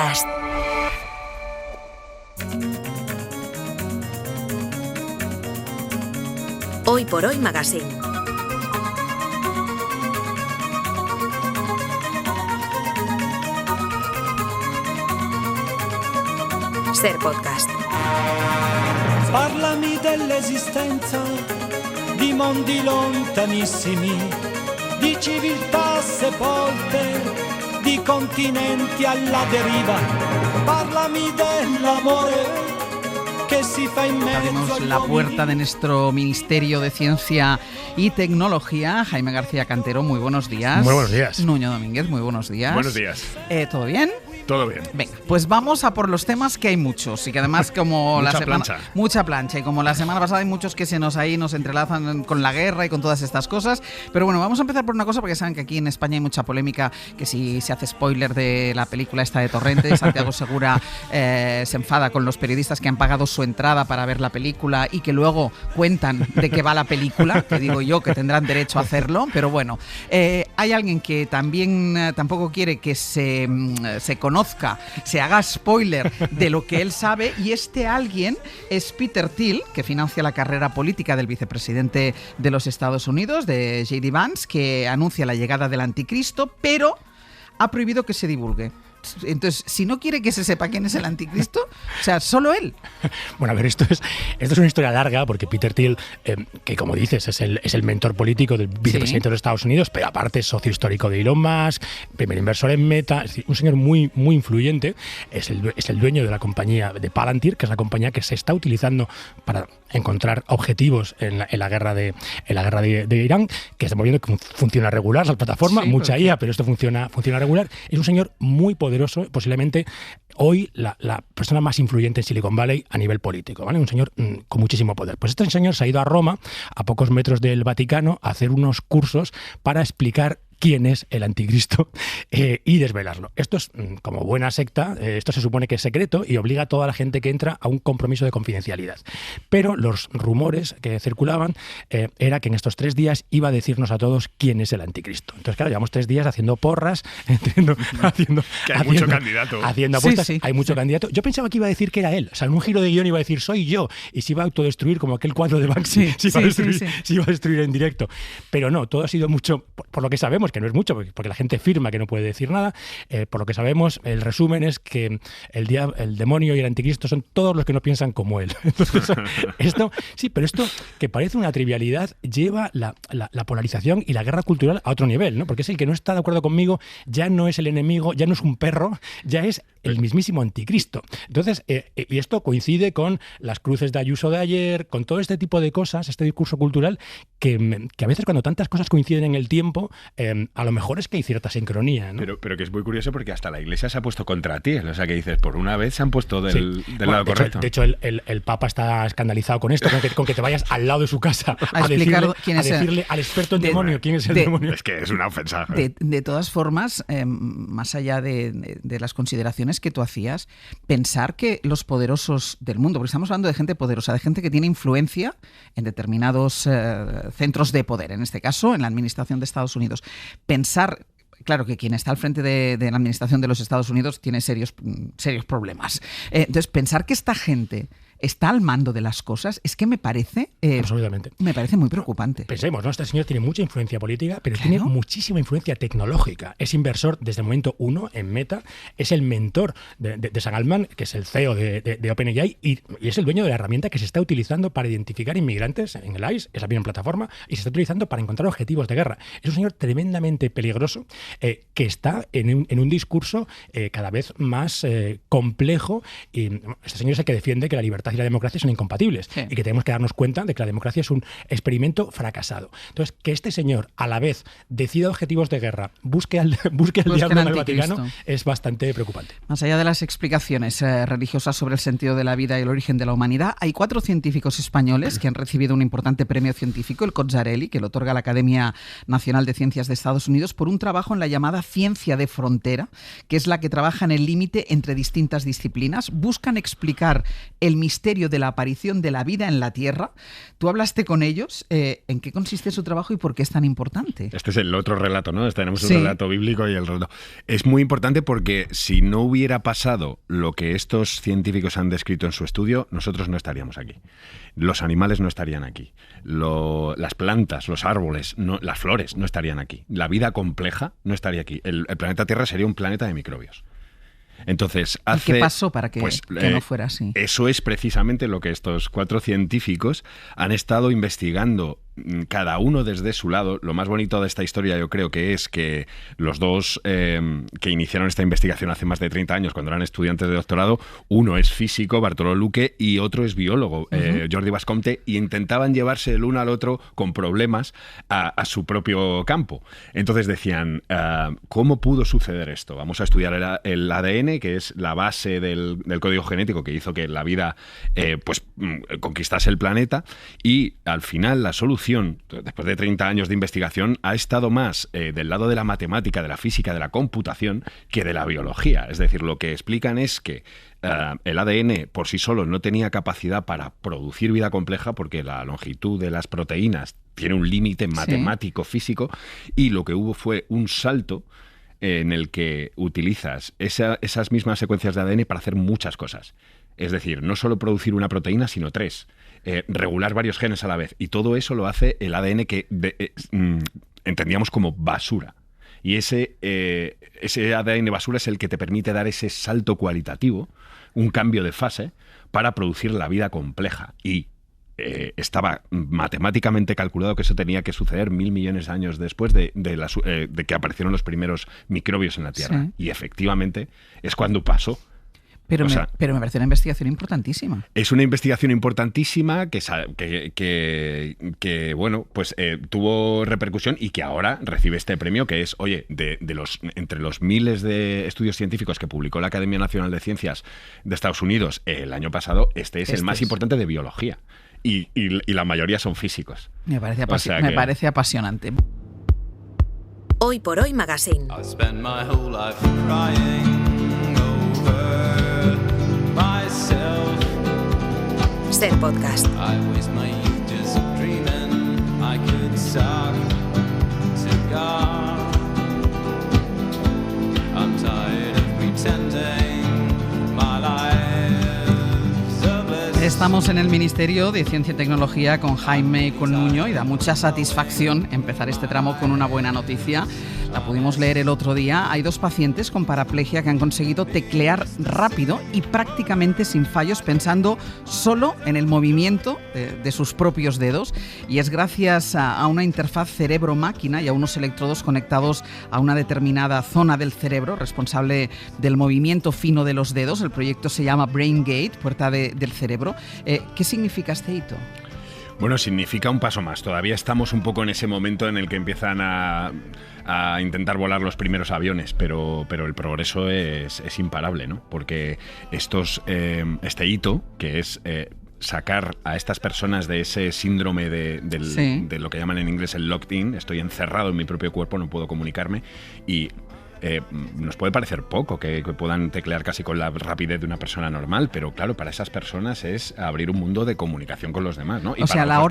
Podcast. Hoy por Hoy Magazine. Ser Podcast. Parlami dell'esistenza di mondi lontanissimi, di civiltà sepolte, di continenti alla deriva. Parlami dell'amore que si fa en medio. Abrimos la puerta de nuestro Ministerio de Ciencia y Tecnología. Jaime García Cantero, muy buenos días. Muy buenos días. Nuño Domínguez, muy buenos días. Buenos días. ¿Todo bien? Todo bien. Venga, pues vamos a por los temas, que hay muchos y que además como mucha plancha, y como la semana pasada hay muchos que se nos entrelazan con la guerra y con todas estas cosas. Pero bueno, vamos a empezar por una cosa, porque saben que aquí en España hay mucha polémica, que si se hace spoiler de la película esta de Torrente, Santiago Segura se enfada con los periodistas que han pagado su entrada para ver la película y que luego cuentan de qué va la película, que digo yo que tendrán derecho a hacerlo, pero bueno, hay alguien que también tampoco quiere que se conozca, se haga spoiler de lo que él sabe, y este alguien es Peter Thiel, que financia la carrera política del vicepresidente de los Estados Unidos, de J.D. Vance, que anuncia la llegada del anticristo, pero ha prohibido que se divulgue. Entonces, si no quiere que se sepa quién es el anticristo, o sea, solo él. Bueno, a ver, esto es una historia larga, porque Peter Thiel, que como dices, es el mentor político del vicepresidente de los Estados Unidos, pero aparte es socio histórico de Elon Musk, primer inversor en Meta, es decir, un señor muy, muy influyente, es el dueño de la compañía de Palantir, que es la compañía que se está utilizando para encontrar objetivos en la guerra de Irán, que estamos viendo que funciona regular la plataforma, sí, mucha IA, pero esto funciona regular. Es un señor muy poderoso, posiblemente hoy la persona más influyente en Silicon Valley a nivel político, ¿vale? Un señor con muchísimo poder. Pues este señor se ha ido a Roma, a pocos metros del Vaticano, a hacer unos cursos para explicar quién es el anticristo y desvelarlo. Esto es como buena secta, esto se supone que es secreto y obliga a toda la gente que entra a un compromiso de confidencialidad. Pero los rumores que circulaban era que en estos 3 días iba a decirnos a todos quién es el anticristo. Entonces, claro, llevamos 3 días haciendo porras, haciendo mucho candidato. Haciendo apuestas, sí. Hay mucho candidato. Yo pensaba que iba a decir que era él. O sea, en un giro de guión iba a decir, soy yo, y se iba a autodestruir como aquel cuadro de Banksy, se iba a destruir en directo. Pero no, todo ha sido mucho, por lo que sabemos, que no es mucho, porque la gente firma que no puede decir nada. Por lo que sabemos, el resumen es que el demonio y el anticristo son todos los que no piensan como él. Entonces, esto que parece una trivialidad, lleva la polarización y la guerra cultural a otro nivel, ¿no? Porque es el que no está de acuerdo conmigo, ya no es el enemigo, ya no es un perro, ya es el mismísimo anticristo. Entonces, y esto coincide con las cruces de Ayuso de ayer, con todo este tipo de cosas, este discurso cultural, que a veces cuando tantas cosas coinciden en el tiempo, a lo mejor es que hay cierta sincronía, ¿no? Pero que es muy curioso, porque hasta la Iglesia se ha puesto contra ti. O sea, que dices, por una vez se han puesto del lado correcto. De hecho, el Papa está escandalizado con esto, con que te vayas al lado de su casa a decirle al experto en demonio quién es el demonio. Es que es una ofensa. De todas formas, más allá de las consideraciones que tú hacías, pensar que los poderosos del mundo, porque estamos hablando de gente poderosa, de gente que tiene influencia en determinados centros de poder, en este caso en la administración de Estados Unidos, pensar, claro, que quien está al frente de la administración de los Estados Unidos tiene serios problemas. Entonces, pensar que esta gente está al mando de las cosas, es que me parece absolutamente. Me parece muy preocupante. Pensemos, ¿no? Este señor tiene mucha influencia política, pero claro, tiene muchísima influencia tecnológica. Es inversor desde el momento 1 en Meta, es el mentor de Sam Altman, que es el CEO de OpenAI, y es el dueño de la herramienta que se está utilizando para identificar inmigrantes en el ICE, es la misma plataforma, y se está utilizando para encontrar objetivos de guerra. Es un señor tremendamente peligroso, que está en un discurso cada vez más complejo, y este señor es el que defiende que la libertad y la democracia son incompatibles, sí, y que tenemos que darnos cuenta de que la democracia es un experimento fracasado. Entonces, que este señor a la vez decida objetivos de guerra, busque al diablo en el Vaticano, es bastante preocupante. Más allá de las explicaciones religiosas sobre el sentido de la vida y el origen de la humanidad, hay 4 científicos españoles que han recibido un importante premio científico, el Cozzarelli, que lo otorga la Academia Nacional de Ciencias de Estados Unidos, por un trabajo en la llamada ciencia de frontera, que es la que trabaja en el límite entre distintas disciplinas. Buscan explicar el misterio misterio de la aparición de la vida en la Tierra. Tú hablaste con ellos. ¿En qué consiste su trabajo y por qué es tan importante? Este es el otro relato, ¿no? Tenemos un relato bíblico y el relato. Es muy importante porque si no hubiera pasado lo que estos científicos han descrito en su estudio, nosotros no estaríamos aquí. Los animales no estarían aquí. Las plantas, los árboles, las flores no estarían aquí. La vida compleja no estaría aquí. El planeta Tierra sería un planeta de microbios. Entonces, ¿y qué pasó para que no fuera así? Eso es precisamente lo que estos 4 científicos han estado investigando, cada uno desde su lado. Lo más bonito de esta historia, yo creo que es que los dos que iniciaron esta investigación hace más de 30 años, cuando eran estudiantes de doctorado, uno es físico, Bartolò Luque, y otro es biólogo, Jordi Bascompte, y intentaban llevarse el uno al otro con problemas a su propio campo. Entonces decían, ¿cómo pudo suceder esto? Vamos a estudiar el ADN, que es la base del código genético que hizo que la vida conquistase el planeta, y al final la solución, después de 30 años de investigación, ha estado más del lado de la matemática, de la física, de la computación, que de la biología. Es decir, lo que explican es que el ADN por sí solo no tenía capacidad para producir vida compleja, porque la longitud de las proteínas tiene un límite matemático, físico, y lo que hubo fue un salto en el que utilizas esas mismas secuencias de ADN para hacer muchas cosas. Es decir, no solo producir una proteína, sino 3. Regular varios genes a la vez. Y todo eso lo hace el ADN que entendíamos como basura. Y ese ADN basura es el que te permite dar ese salto cualitativo, un cambio de fase, para producir la vida compleja. Y estaba matemáticamente calculado que eso tenía que suceder 1.000 millones de años después de que aparecieron los primeros microbios en la Tierra. Sí. Y efectivamente es cuando pasó. Pero me parece una investigación importantísima. Es una investigación importantísima que bueno, pues tuvo repercusión y que ahora recibe este premio, que es, oye, entre los miles de estudios científicos que publicó la Academia Nacional de Ciencias de Estados Unidos el año pasado, este es el más importante de biología. Y la mayoría son físicos. Me parece apasionante. Hoy por Hoy Magazine. Ser podcast. Estamos en el Ministerio de Ciencia y Tecnología con Jaime y con Nuño, y da mucha satisfacción empezar este tramo con una buena noticia. La pudimos leer el otro día. Hay 2 pacientes con paraplegia que han conseguido teclear rápido y prácticamente sin fallos, pensando solo en el movimiento de sus propios dedos. Y es gracias a una interfaz cerebro-máquina y a unos electrodos conectados a una determinada zona del cerebro, responsable del movimiento fino de los dedos. El proyecto se llama BrainGate, puerta del cerebro. ¿Qué significa este hito? Bueno, significa un paso más. Todavía estamos un poco en ese momento en el que empiezan a intentar volar los primeros aviones, pero el progreso es imparable, ¿no? Porque este hito, que es sacar a estas personas de ese síndrome de lo que llaman en inglés el locked-in, estoy encerrado en mi propio cuerpo, no puedo comunicarme, y nos puede parecer poco que puedan teclear casi con la rapidez de una persona normal, pero claro, para esas personas es abrir un mundo de comunicación con los demás, ¿no? O sea, la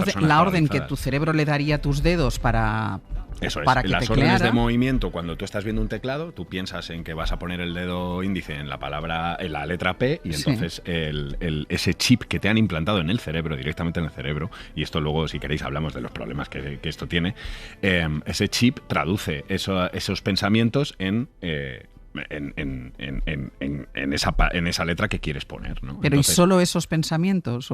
orden que tu cerebro le daría a tus dedos para Eso es, para que las órdenes de movimiento, cuando tú estás viendo un teclado, tú piensas en que vas a poner el dedo índice en la letra P, y entonces ese chip que te han implantado en el cerebro, directamente en el cerebro, y esto luego, si queréis, hablamos de los problemas que esto tiene, ese chip traduce esos pensamientos en esa letra que quieres poner, ¿no? Pero entonces, ¿y solo esos pensamientos?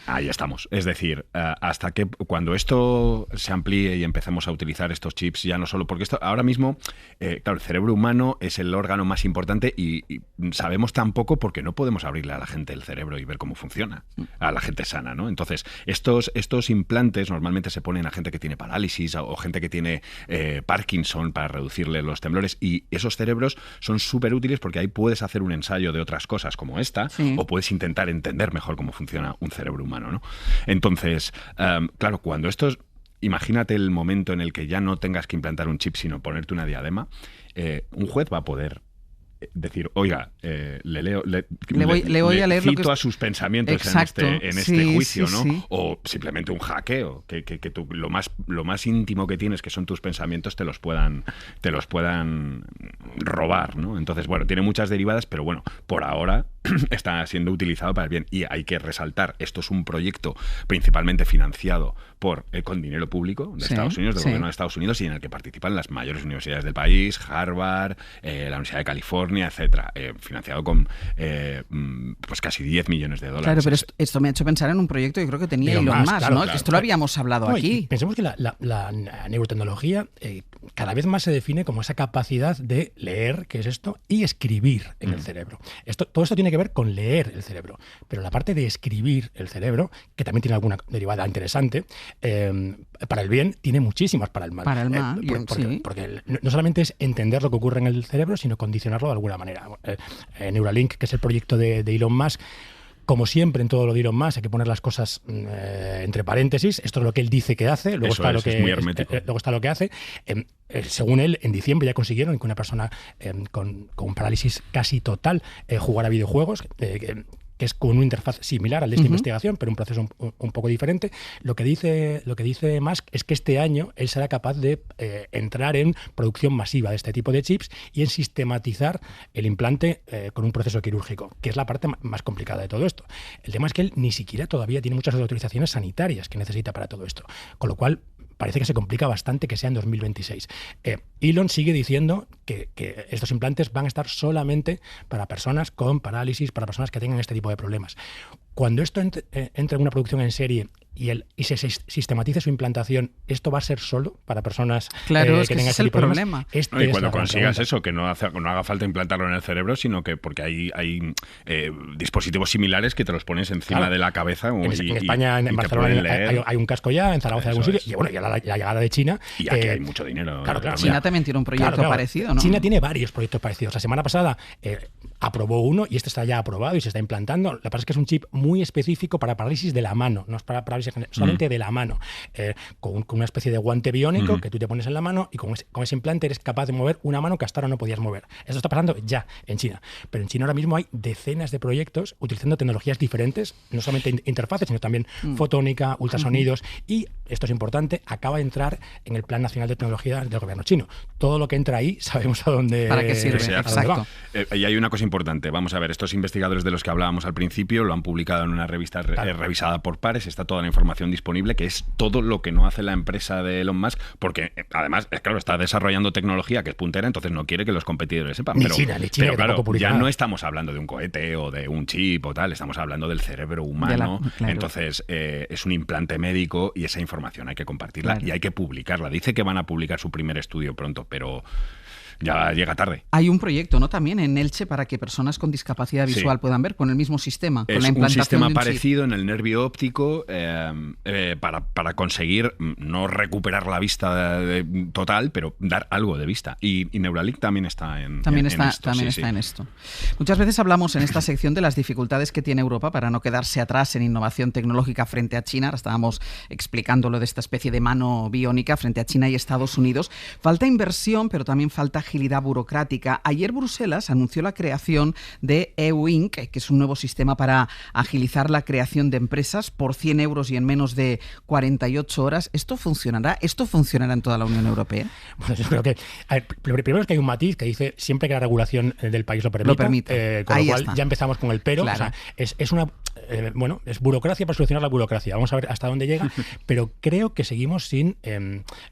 Ahí estamos. Es decir, hasta que cuando esto se amplíe y empecemos a utilizar estos chips, ya no solo, porque esto ahora mismo, claro, el cerebro humano es el órgano más importante y sabemos tan poco porque no podemos abrirle a la gente el cerebro y ver cómo funciona, a la gente sana, ¿no? Entonces, estos implantes normalmente se ponen a gente que tiene parálisis o gente que tiene Parkinson para reducirle los temblores, y esos cerebros son súper útiles porque ahí puedes hacer un ensayo de otras cosas como esta, o puedes intentar entender mejor cómo funciona un cerebro humano, ¿no? Entonces, claro, cuando imagínate el momento en el que ya no tengas que implantar un chip, sino ponerte una diadema, un juez va a poder decir, oiga, le voy a leer cito lo que a sus pensamientos. Exacto. en este juicio, sí, ¿no? Sí. O simplemente un hackeo, que tú, lo más íntimo que tienes, que son tus pensamientos, te los puedan robar, ¿no? Entonces, bueno, tiene muchas derivadas, pero bueno, por ahora está siendo utilizado para el bien. Y hay que resaltar, esto es un proyecto principalmente financiado con dinero público de Estados Unidos, del gobierno de Estados Unidos, y en el que participan las mayores universidades del país, Harvard, la Universidad de California, etcétera, financiado con pues casi $10 millones. Claro, pero esto me ha hecho pensar en un proyecto que creo que tenía Elon Musk, claro, ¿no? Claro. Que esto lo habíamos hablado aquí. Pensemos que la neurotecnología cada vez más se define como esa capacidad de leer, que es esto, y escribir en el cerebro. Todo esto tiene que ver con leer el cerebro, pero la parte de escribir el cerebro, que también tiene alguna derivada interesante, para el bien tiene muchísimas para el mal. Para el mal, porque no solamente es entender lo que ocurre en el cerebro, sino condicionarlo de alguna manera. Neuralink, que es el proyecto de Elon Musk, como siempre en todo lo de Elon Musk, hay que poner las cosas entre paréntesis. Esto es lo que él dice que hace, luego está lo que hace. Según él, en diciembre ya consiguieron que una persona con parálisis casi total jugara a videojuegos, que es con una interfaz similar al de esta investigación, pero un proceso un poco diferente. Lo que dice Musk es que este año él será capaz de entrar en producción masiva de este tipo de chips y en sistematizar el implante con un proceso quirúrgico, que es la parte más complicada de todo esto. El tema es que él ni siquiera todavía tiene muchas autorizaciones sanitarias que necesita para todo esto, con lo cual parece que se complica bastante que sea en 2026. Elon sigue diciendo que estos implantes van a estar solamente para personas con parálisis, para personas que tengan este tipo de problemas. Cuando esto entre en una producción en serie y se sistematice su implantación, ¿esto va a ser solo para personas que tengan ese tipo de problemas? Y cuando consigas eso, que no haga falta implantarlo en el cerebro, sino que porque hay dispositivos similares que te los pones encima de la cabeza. En España, en Barcelona hay un casco ya, en Zaragoza hay algún sitio, y bueno, ya la llegada de China. Y aquí hay mucho dinero. Claro. China también tiene un proyecto parecido, ¿no? China tiene varios proyectos parecidos. La semana pasada aprobó uno y este está ya aprobado y se está implantando. Lo que pasa es que es un chip muy específico para parálisis de la mano, no es para parálisis solamente de la mano, con una especie de guante biónico que tú te pones en la mano y con ese implante eres capaz de mover una mano que hasta ahora no podías mover. Esto está pasando ya en China. Pero en China ahora mismo hay decenas de proyectos utilizando tecnologías diferentes, no solamente interfaces, sino también fotónica, ultrasonidos, y esto es importante, acaba de entrar en el Plan Nacional de Tecnología del gobierno chino. Todo lo que entra ahí sabemos a dónde, ¿para qué sirve? Exacto. Y hay una cosa importante. Vamos a ver, estos investigadores de los que hablábamos al principio lo han publicado en una revista revisada por pares, está toda la información disponible, que es todo lo que no hace la empresa de Elon Musk, porque además, claro, está desarrollando tecnología que es puntera, entonces no quiere que los competidores sepan. Ni China, pero claro, ya no estamos hablando de un cohete o de un chip o tal, estamos hablando del cerebro humano. Entonces, es un implante médico y esa información hay que compartirla y hay que publicarla. Dice que van a publicar su primer estudio pronto, pero ya llega tarde. Hay un proyecto, ¿no? También en Elche para que personas con discapacidad visual puedan ver con el mismo sistema. Es con la implantación un sistema de un parecido en el nervio óptico para conseguir no recuperar la vista total, pero dar algo de vista. Y Neuralink también está en esto. Muchas veces hablamos en esta sección de las dificultades que tiene Europa para no quedarse atrás en innovación tecnológica frente a China. Ahora estábamos explicando lo de esta especie de mano biónica frente a China y Estados Unidos. Falta inversión, pero también falta agilidad burocrática. Ayer Bruselas anunció la creación de EU-Inc., que es un nuevo sistema para agilizar la creación de empresas por 100 euros y en menos de 48 horas. ¿Esto funcionará? ¿Esto funcionará en toda la Unión Europea? Bueno, yo creo que... primero es que hay un matiz que dice siempre que la regulación del país lo permite. Con lo cual ya empezamos con el pero. Claro. O sea, es una... es burocracia para solucionar la burocracia. Vamos a ver hasta dónde llega, pero creo que seguimos sin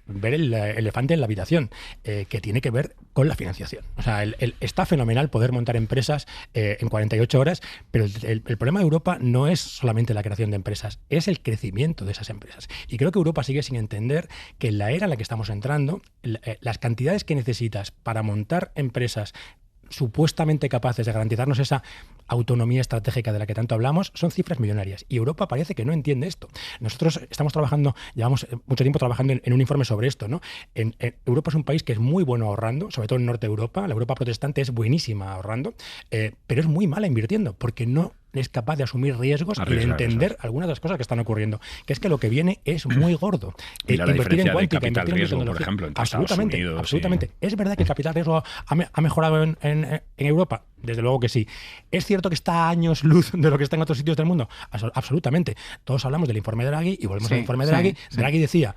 ver el elefante en la habitación, que tiene que ver con la financiación. O sea, está fenomenal poder montar empresas en 48 horas, pero el problema de Europa no es solamente la creación de empresas, es el crecimiento de esas empresas. Y creo que Europa sigue sin entender que en la era en la que estamos entrando, las cantidades que necesitas para montar empresas supuestamente capaces de garantizarnos esa autonomía estratégica de la que tanto hablamos, son cifras millonarias. Y Europa parece que no entiende esto. Nosotros llevamos mucho tiempo trabajando en un informe sobre esto, ¿no? Europa es un país que es muy bueno ahorrando, sobre todo en Norte de Europa. La Europa protestante es buenísima ahorrando, pero es muy mala invirtiendo, porque no es capaz de asumir riesgos y de entender algunas de las cosas que están ocurriendo. Que es que lo que viene es muy gordo. Mira la diferencia de capital riesgo, por ejemplo, entre Estados Unidos. Absolutamente. ¿Es verdad que el capital riesgo ha mejorado en Europa? Desde luego que sí. ¿Es cierto que está a años luz de lo que está en otros sitios del mundo? Absolutamente. Todos hablamos del informe de Draghi y volvemos al informe de Draghi. Draghi decía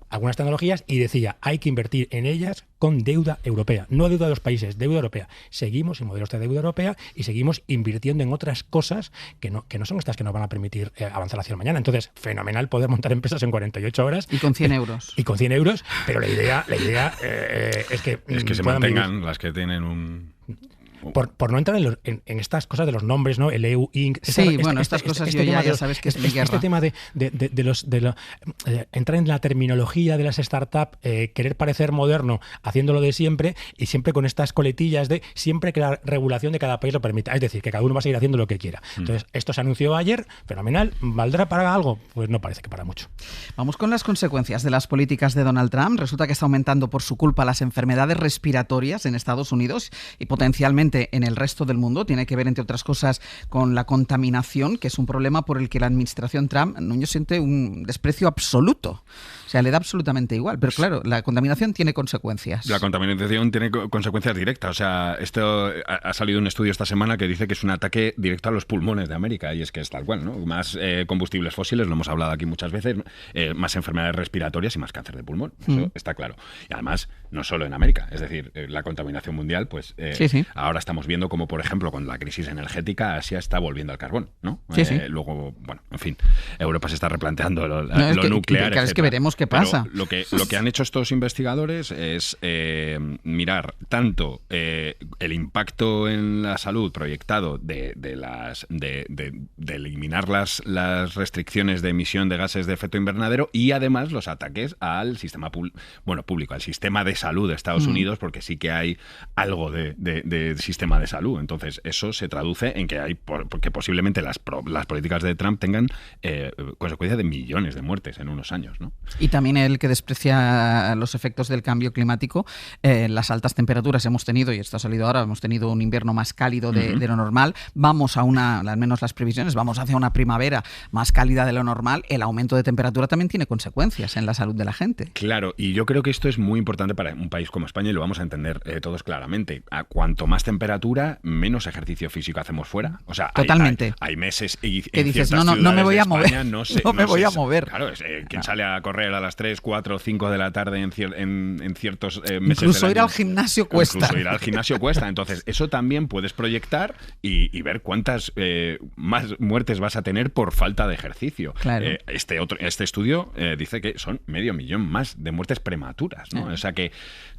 algunas tecnologías y decía hay que invertir en ellas con deuda europea, no deuda de los países, deuda europea. Seguimos en modelos de deuda europea y seguimos invirtiendo en otras cosas que no son estas que nos van a permitir avanzar hacia el mañana. Entonces, fenomenal poder montar empresas en 48 horas. Y con 100 euros. Y con 100 euros, pero la idea es que se mantengan las que tienen un... Por no entrar en estas cosas de los nombres, ¿no? El EU Inc. Estas cosas yo ya sabes que es mi guerra. Este tema de entrar en la terminología de las startups, querer parecer moderno haciéndolo de siempre y siempre con estas coletillas de siempre que la regulación de cada país lo permita. Es decir, que cada uno va a seguir haciendo lo que quiera. Entonces, esto se anunció ayer, fenomenal. ¿Valdrá para algo? Pues no parece que para mucho. Vamos con las consecuencias de las políticas de Donald Trump. Resulta que está aumentando por su culpa las enfermedades respiratorias en Estados Unidos y potencialmente en el resto del mundo. Tiene que ver, entre otras cosas, con la contaminación, que es un problema por el que la administración Trump no siente un desprecio absoluto. O sea, le da absolutamente igual. Pero claro, la contaminación tiene consecuencias. La contaminación tiene consecuencias directas. O sea, esto ha salido un estudio esta semana que dice que es un ataque directo a los pulmones de América, y es que es tal cual, ¿no? Más combustibles fósiles, lo hemos hablado aquí muchas veces, más enfermedades respiratorias y más cáncer de pulmón. Eso está claro. Y además, no solo en América. Es decir, la contaminación mundial, pues ahora estamos viendo como, por ejemplo, con la crisis energética, Asia está volviendo al carbón, ¿no? Luego, bueno, en fin, Europa se está replanteando lo nuclear, etcétera. Es que veremos qué pasa. Pero lo que han hecho estos investigadores es mirar tanto el impacto en la salud proyectado de eliminar las restricciones de emisión de gases de efecto invernadero y además los ataques al sistema público, al sistema de salud de Estados Unidos, porque sí que hay algo de sistema de salud. Entonces, eso se traduce en que hay, porque posiblemente las políticas de Trump tengan consecuencias de millones de muertes en unos años, ¿no? Y también el que desprecia los efectos del cambio climático, las altas temperaturas hemos tenido, y esto ha salido ahora, hemos tenido un invierno más cálido de lo normal, vamos al menos las previsiones, vamos hacia una primavera más cálida de lo normal. El aumento de temperatura también tiene consecuencias en la salud de la gente. Claro, y yo creo que esto es muy importante para un país como España y lo vamos a entender todos claramente. Cuanto más temperatura, menos ejercicio físico hacemos fuera. O sea, totalmente. Hay meses y que dices, no me voy a mover. España, no me voy a mover. Claro, quien sale a correr a las 3, 4, 5 de la tarde en ciertos meses incluso del ir año, al gimnasio cuesta. Incluso ir al gimnasio cuesta. Entonces, eso también puedes proyectar y ver cuántas más muertes vas a tener por falta de ejercicio. Claro. Este estudio dice que son 500.000 más de muertes prematuras, ¿no? O sea que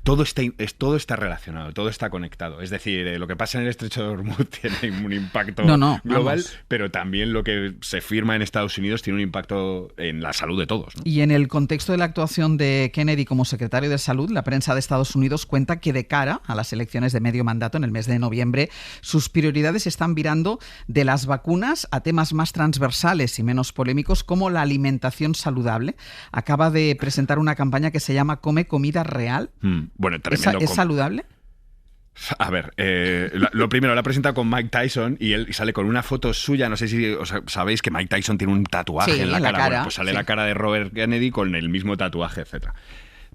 todo está relacionado, todo está conectado. Es decir, lo que pasa en el Estrecho de Hormuz tiene un impacto global, pero también lo que se firma en Estados Unidos tiene un impacto en la salud de todos, ¿no? Y en el contexto de la actuación de Kennedy como secretario de Salud, la prensa de Estados Unidos cuenta que de cara a las elecciones de medio mandato en el mes de noviembre, sus prioridades están virando de las vacunas a temas más transversales y menos polémicos como la alimentación saludable. Acaba de presentar una campaña que se llama Come Comida Real. Bueno, tremendo. ¿Es saludable? A ver, lo primero, la ha presentado con Mike Tyson y él sale con una foto suya. No sé si sabéis que Mike Tyson tiene un tatuaje en la cara. Bueno, pues sale la cara de Robert Kennedy con el mismo tatuaje, etcétera.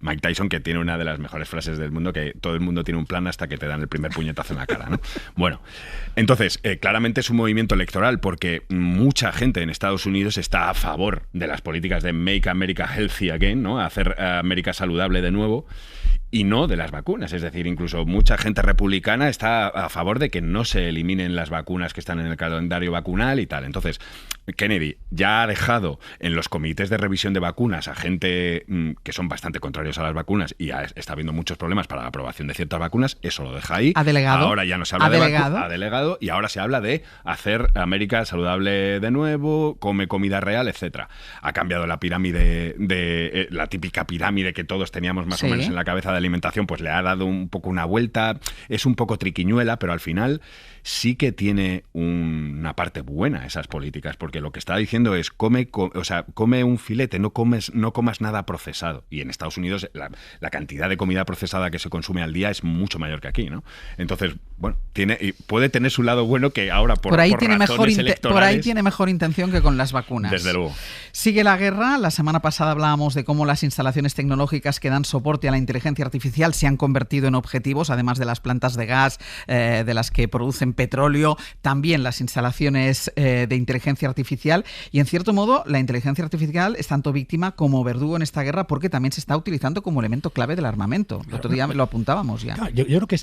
Mike Tyson, que tiene una de las mejores frases del mundo, que todo el mundo tiene un plan hasta que te dan el primer puñetazo en la cara, ¿no? Bueno, entonces, claramente es un movimiento electoral porque mucha gente en Estados Unidos está a favor de las políticas de Make America Healthy Again, ¿no? Hacer América saludable de nuevo. Y no de las vacunas, es decir, incluso mucha gente republicana está a favor de que no se eliminen las vacunas que están en el calendario vacunal y tal. Entonces, Kennedy ya ha dejado en los comités de revisión de vacunas a gente que son bastante contrarios a las vacunas y está habiendo muchos problemas para la aprobación de ciertas vacunas. Eso lo deja ahí. ¿Ha delegado? Ahora ya no se habla de vacunas. Ha delegado y ahora se habla de hacer América saludable de nuevo, come comida real, etcétera. Ha cambiado la pirámide la típica pirámide que todos teníamos más o menos en la cabeza de alimentación, pues le ha dado un poco una vuelta. Es un poco triquiñuela, pero al final sí que tiene una parte buena esas políticas, porque lo que está diciendo es come un filete, no comas nada procesado. Y en Estados Unidos la cantidad de comida procesada que se consume al día es mucho mayor que aquí, ¿no? Entonces, bueno, puede tener su lado bueno que ahora por ahí tiene mejor intención que con las vacunas. Desde luego. Sigue la guerra. La semana pasada hablábamos de cómo las instalaciones tecnológicas que dan soporte a la inteligencia artificial se han convertido en objetivos, además de las plantas de gas, de las que producen petróleo, también las instalaciones de inteligencia artificial. Y en cierto modo, la inteligencia artificial es tanto víctima como verdugo en esta guerra porque también se está utilizando como elemento clave del armamento. El otro día lo apuntábamos ya. Claro, yo creo que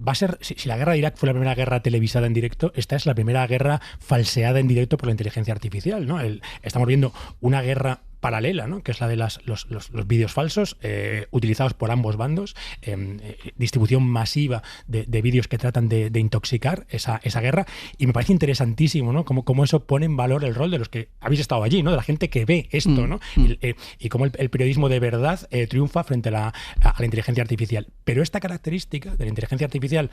va a ser, si la guerra de Irak fue la primera guerra televisada en directo, esta es la primera guerra falseada en directo por la inteligencia artificial, ¿no? Estamos viendo una guerra paralela, ¿no? Que es la de los vídeos falsos utilizados por ambos bandos, distribución masiva de vídeos que tratan de intoxicar esa guerra, y me parece interesantísimo, ¿no? Cómo eso pone en valor el rol de los que habéis estado allí, ¿no? De la gente que ve esto, ¿no? Y cómo el periodismo de verdad triunfa frente a la inteligencia artificial. Pero esta característica de la inteligencia artificial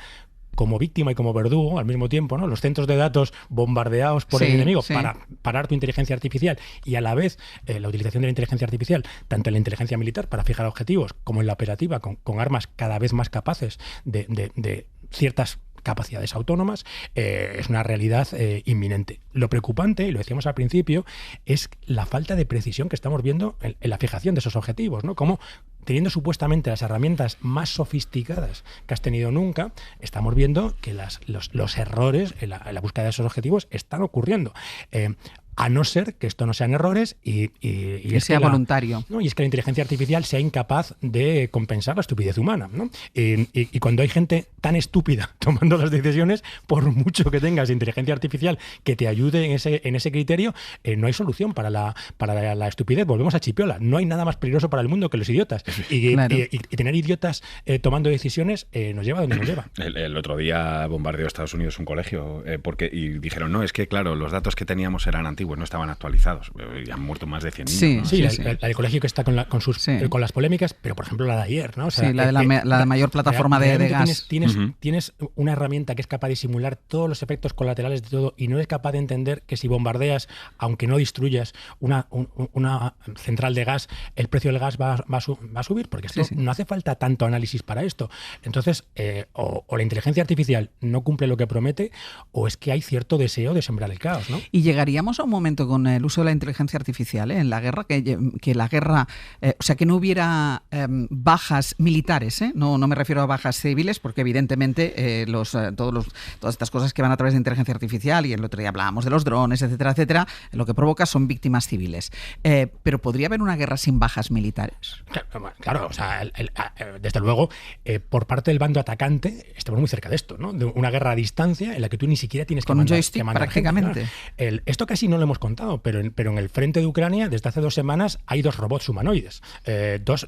como víctima y como verdugo al mismo tiempo, ¿no? Los centros de datos bombardeados por el enemigo para parar tu inteligencia artificial, y a la vez la utilización de la inteligencia artificial, tanto en la inteligencia militar para fijar objetivos como en la operativa, con armas cada vez más capaces de ciertas capacidades autónomas, es una realidad inminente. Lo preocupante, y lo decíamos al principio, es la falta de precisión que estamos viendo en la fijación de esos objetivos, ¿no? Como teniendo supuestamente las herramientas más sofisticadas que has tenido nunca, estamos viendo que los errores en la búsqueda de esos objetivos están ocurriendo. A no ser que esto no sean errores y que sea voluntario. ¿no? Y es que la inteligencia artificial sea incapaz de compensar la estupidez humana, ¿no? Y cuando hay gente tan estúpida tomando las decisiones, por mucho que tengas inteligencia artificial que te ayude en ese criterio, no hay solución para la estupidez. Volvemos a Chipiola. No hay nada más peligroso para el mundo que los idiotas. Y tener idiotas tomando decisiones nos lleva a donde nos lleva. El otro día bombardeó Estados Unidos un colegio y dijeron, no, es que claro, los datos que teníamos eran antiguos, no estaban actualizados. Y han muerto más de 100 niños. Sí, ¿no? La del colegio que está con las polémicas, pero por ejemplo la de ayer, ¿no? O sea, la de mayor plataforma de gas. Tienes una herramienta que es capaz de simular todos los efectos colaterales de todo, y no es capaz de entender que si bombardeas, aunque no destruyas una central de gas, el precio del gas va a subir, porque esto no hace falta tanto análisis para esto. Entonces, o la inteligencia artificial no cumple lo que promete, o es que hay cierto deseo de sembrar el caos, ¿no? Y llegaríamos a un momento con el uso de la inteligencia artificial en la guerra, que la guerra, o sea, que no hubiera bajas militares, no me refiero a bajas civiles, porque evidentemente todas estas cosas que van a través de inteligencia artificial, y el otro día hablábamos de los drones, etcétera, lo que provoca son víctimas civiles. Pero ¿podría haber una guerra sin bajas militares? Claro, o sea, desde luego, por parte del bando atacante, estamos muy cerca de esto, ¿no? De una guerra a distancia en la que tú ni siquiera tienes que mandar, un joystick prácticamente. Gente, ¿no? Esto casi no lo hemos contado, pero en el frente de Ucrania, desde hace 2 semanas, hay 2 robots humanoides, 2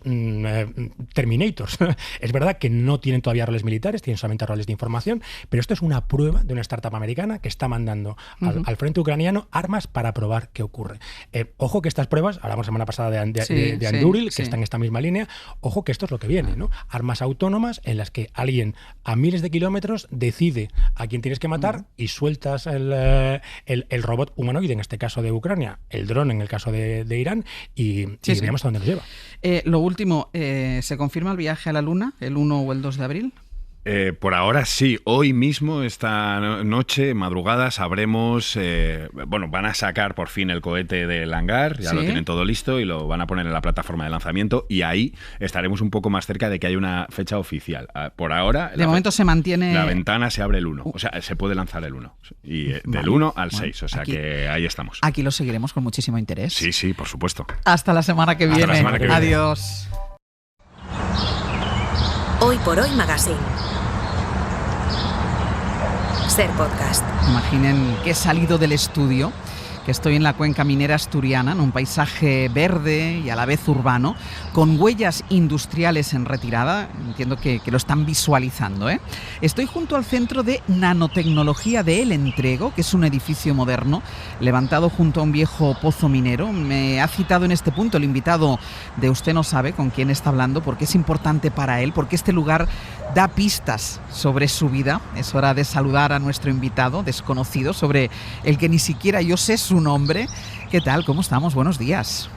Terminators. Es verdad que no tienen todavía roles militares, tienen solamente roles de información, pero esto es una prueba de una startup americana que está mandando al frente ucraniano armas para probar qué ocurre. Ojo que estas pruebas, hablamos la semana pasada de Anduril, que está en esta misma línea, ojo que esto es lo que viene, ¿no? Armas autónomas en las que alguien a miles de kilómetros decide a quién tienes que matar y sueltas el robot humanoide, en este caso de Ucrania, el dron en el caso de Irán, y veremos a dónde nos lleva. Lo último, ¿se confirma el viaje a la Luna el 1 o el 2 de abril? Por ahora sí, hoy mismo, esta noche, madrugada, sabremos, van a sacar por fin el cohete del hangar, ya lo tienen todo listo y lo van a poner en la plataforma de lanzamiento, y ahí estaremos un poco más cerca de que haya una fecha oficial. Por ahora... De momento se mantiene... La ventana se abre el 1, o sea, se puede lanzar el 1, y del 1 al 6, o sea que ahí estamos. Aquí lo seguiremos con muchísimo interés. Sí, por supuesto. Hasta la semana que viene. Adiós. Hoy por Hoy Magazine. Ser Podcast. Imaginen que he salido del estudio, que estoy en la cuenca minera asturiana, en un paisaje verde y a la vez urbano, con huellas industriales en retirada. Entiendo que lo están visualizando, ¿eh? Estoy junto al Centro de Nanotecnología de El Entrego, que es un edificio moderno levantado junto a un viejo pozo minero. Me ha citado en este punto el invitado de Usted no sabe con quién está hablando, porque es importante para él, porque este lugar da pistas sobre su vida. Es hora de saludar a nuestro invitado desconocido, sobre el que ni siquiera yo sé su nombre. ¿Qué tal? ¿Cómo estamos? Buenos días.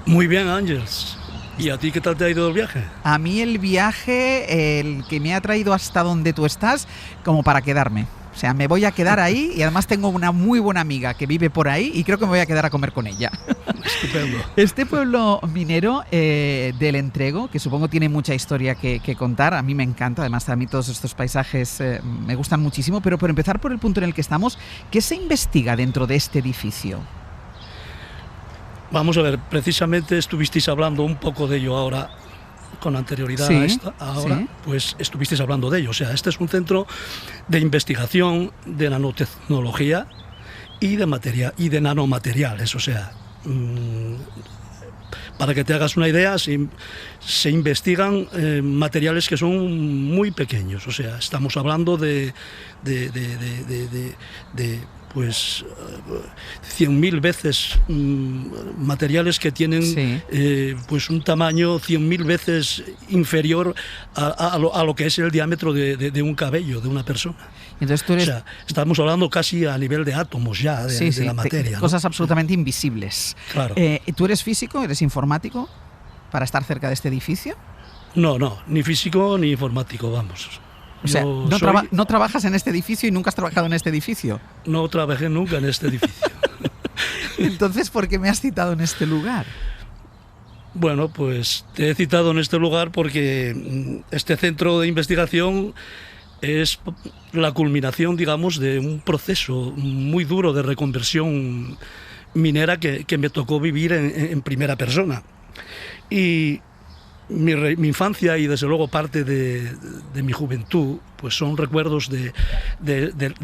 Muy bien, Ángeles. ¿Y a ti qué tal te ha ido el viaje? A mí el viaje, el que me ha traído hasta donde tú estás, como para quedarme. O sea, me voy a quedar ahí y además tengo una muy buena amiga que vive por ahí y creo que me voy a quedar a comer con ella. Estupendo. Este pueblo minero del Entrego, que supongo tiene mucha historia que contar, a mí me encanta, además a mí todos estos paisajes me gustan muchísimo, pero por empezar por el punto en el que estamos, ¿qué se investiga dentro de este edificio? Vamos a ver, precisamente estuvisteis hablando un poco de ello ahora, con anterioridad sí, a esta, ahora, sí. Pues estuvisteis hablando de ello. O sea, este es un centro de investigación de nanotecnología y de nanomateriales. O sea, para que te hagas una idea, se investigan materiales que son muy pequeños. O sea, estamos hablando de pues 100.000 veces materiales que tienen sí. Pues un tamaño 100.000 veces inferior a lo que es el diámetro de un cabello de una persona. Entonces tú eres... O sea, estamos hablando casi a nivel de átomos ya, de la materia. Cosas ¿no? absolutamente invisibles. Claro. ¿Tú eres físico, eres informático para estar cerca de este edificio? No, ni físico ni informático, vamos. O sea, no trabajas en este edificio y nunca has trabajado en este edificio. No trabajé nunca en este edificio. Entonces, ¿por qué me has citado en este lugar? Bueno, pues te he citado en este lugar porque este centro de investigación es la culminación, digamos, de un proceso muy duro de reconversión minera que me tocó vivir en primera persona. Y mi infancia y desde luego parte de mi juventud pues son recuerdos de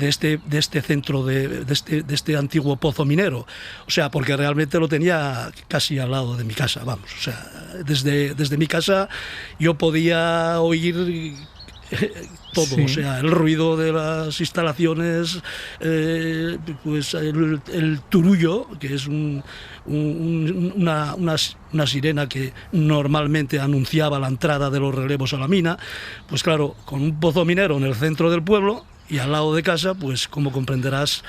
este centro, de este antiguo pozo minero. O sea, porque realmente lo tenía casi al lado de mi casa, vamos. O sea, desde mi casa yo podía oír todo, sí. O sea, el ruido de las instalaciones, pues el turullo, que es una sirena que normalmente anunciaba la entrada de los relevos a la mina, pues claro, con un pozo minero en el centro del pueblo y al lado de casa, pues como comprenderás,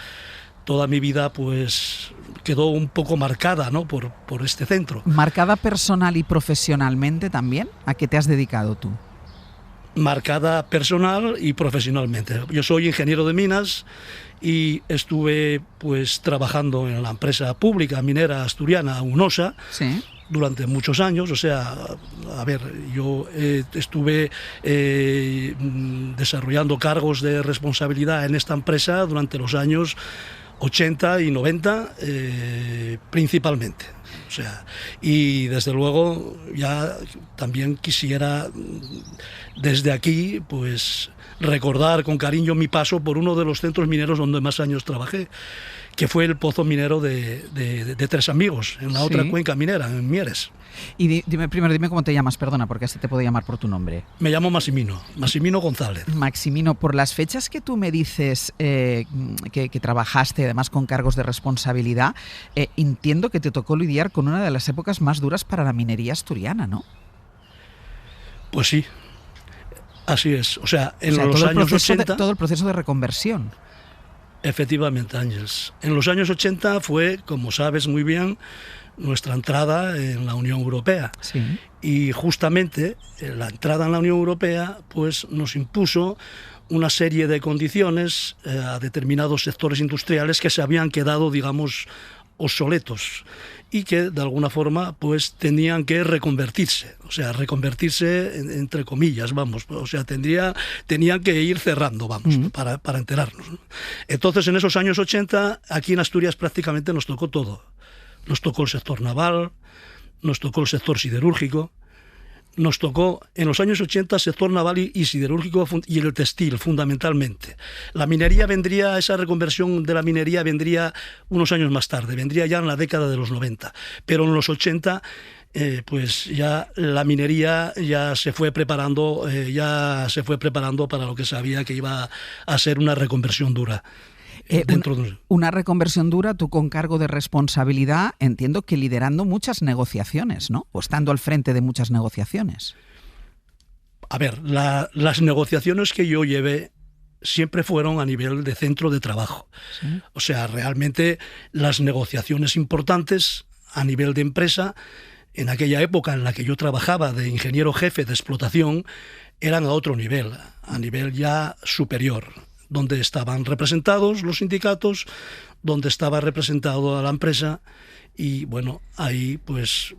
toda mi vida pues quedó un poco marcada, ¿no? por este centro. ¿Marcada personal y profesionalmente también? ¿A qué te has dedicado tú? Marcada personal y profesionalmente. Yo soy ingeniero de minas y estuve pues trabajando en la empresa pública minera asturiana UNOSA, sí. Durante muchos años. O sea, a ver, yo estuve desarrollando cargos de responsabilidad en esta empresa durante los años 80 y 90 principalmente. O sea, y desde luego ya también quisiera desde aquí pues recordar con cariño mi paso por uno de los centros mineros donde más años trabajé, que fue el pozo minero de Tres Amigos, en la otra cuenca minera, en Mieres. Y dime cómo te llamas, perdona, porque así te puedo llamar por tu nombre. Me llamo Maximino González. Maximino, por las fechas que tú me dices que trabajaste, además con cargos de responsabilidad, entiendo que te tocó lidiar con una de las épocas más duras para la minería asturiana, ¿no? Pues sí, así es. O sea, los años 80... todo el proceso de reconversión. Efectivamente, Ángeles. En los años 80 fue, como sabes muy bien, nuestra entrada en la Unión Europea. Sí. Y justamente la entrada en la Unión Europea pues, nos impuso una serie de condiciones a determinados sectores industriales que se habían quedado, digamos, obsoletos y que de alguna forma pues tenían que reconvertirse, o sea, reconvertirse entre comillas, vamos, o sea, tenían que ir cerrando, vamos, para enterarnos, ¿no? Entonces, en esos años 80, aquí en Asturias prácticamente nos tocó todo. Nos tocó el sector naval, nos tocó el sector siderúrgico, nos tocó en los años 80 sector naval y siderúrgico y el textil, fundamentalmente. La minería vendría, esa reconversión de la minería vendría unos años más tarde, vendría ya en la década de los 90. Pero en los 80, pues ya la minería ya se fue preparando para lo que sabía que iba a ser una reconversión dura. Una reconversión dura, tú con cargo de responsabilidad, entiendo que liderando muchas negociaciones, ¿no? O estando al frente de muchas negociaciones. A ver, las negociaciones que yo llevé siempre fueron a nivel de centro de trabajo. ¿Sí? O sea, realmente las negociaciones importantes a nivel de empresa en aquella época en la que yo trabajaba de ingeniero jefe de explotación, eran a otro nivel, a nivel ya superior, donde estaban representados los sindicatos, donde estaba representado la empresa, y bueno, ahí pues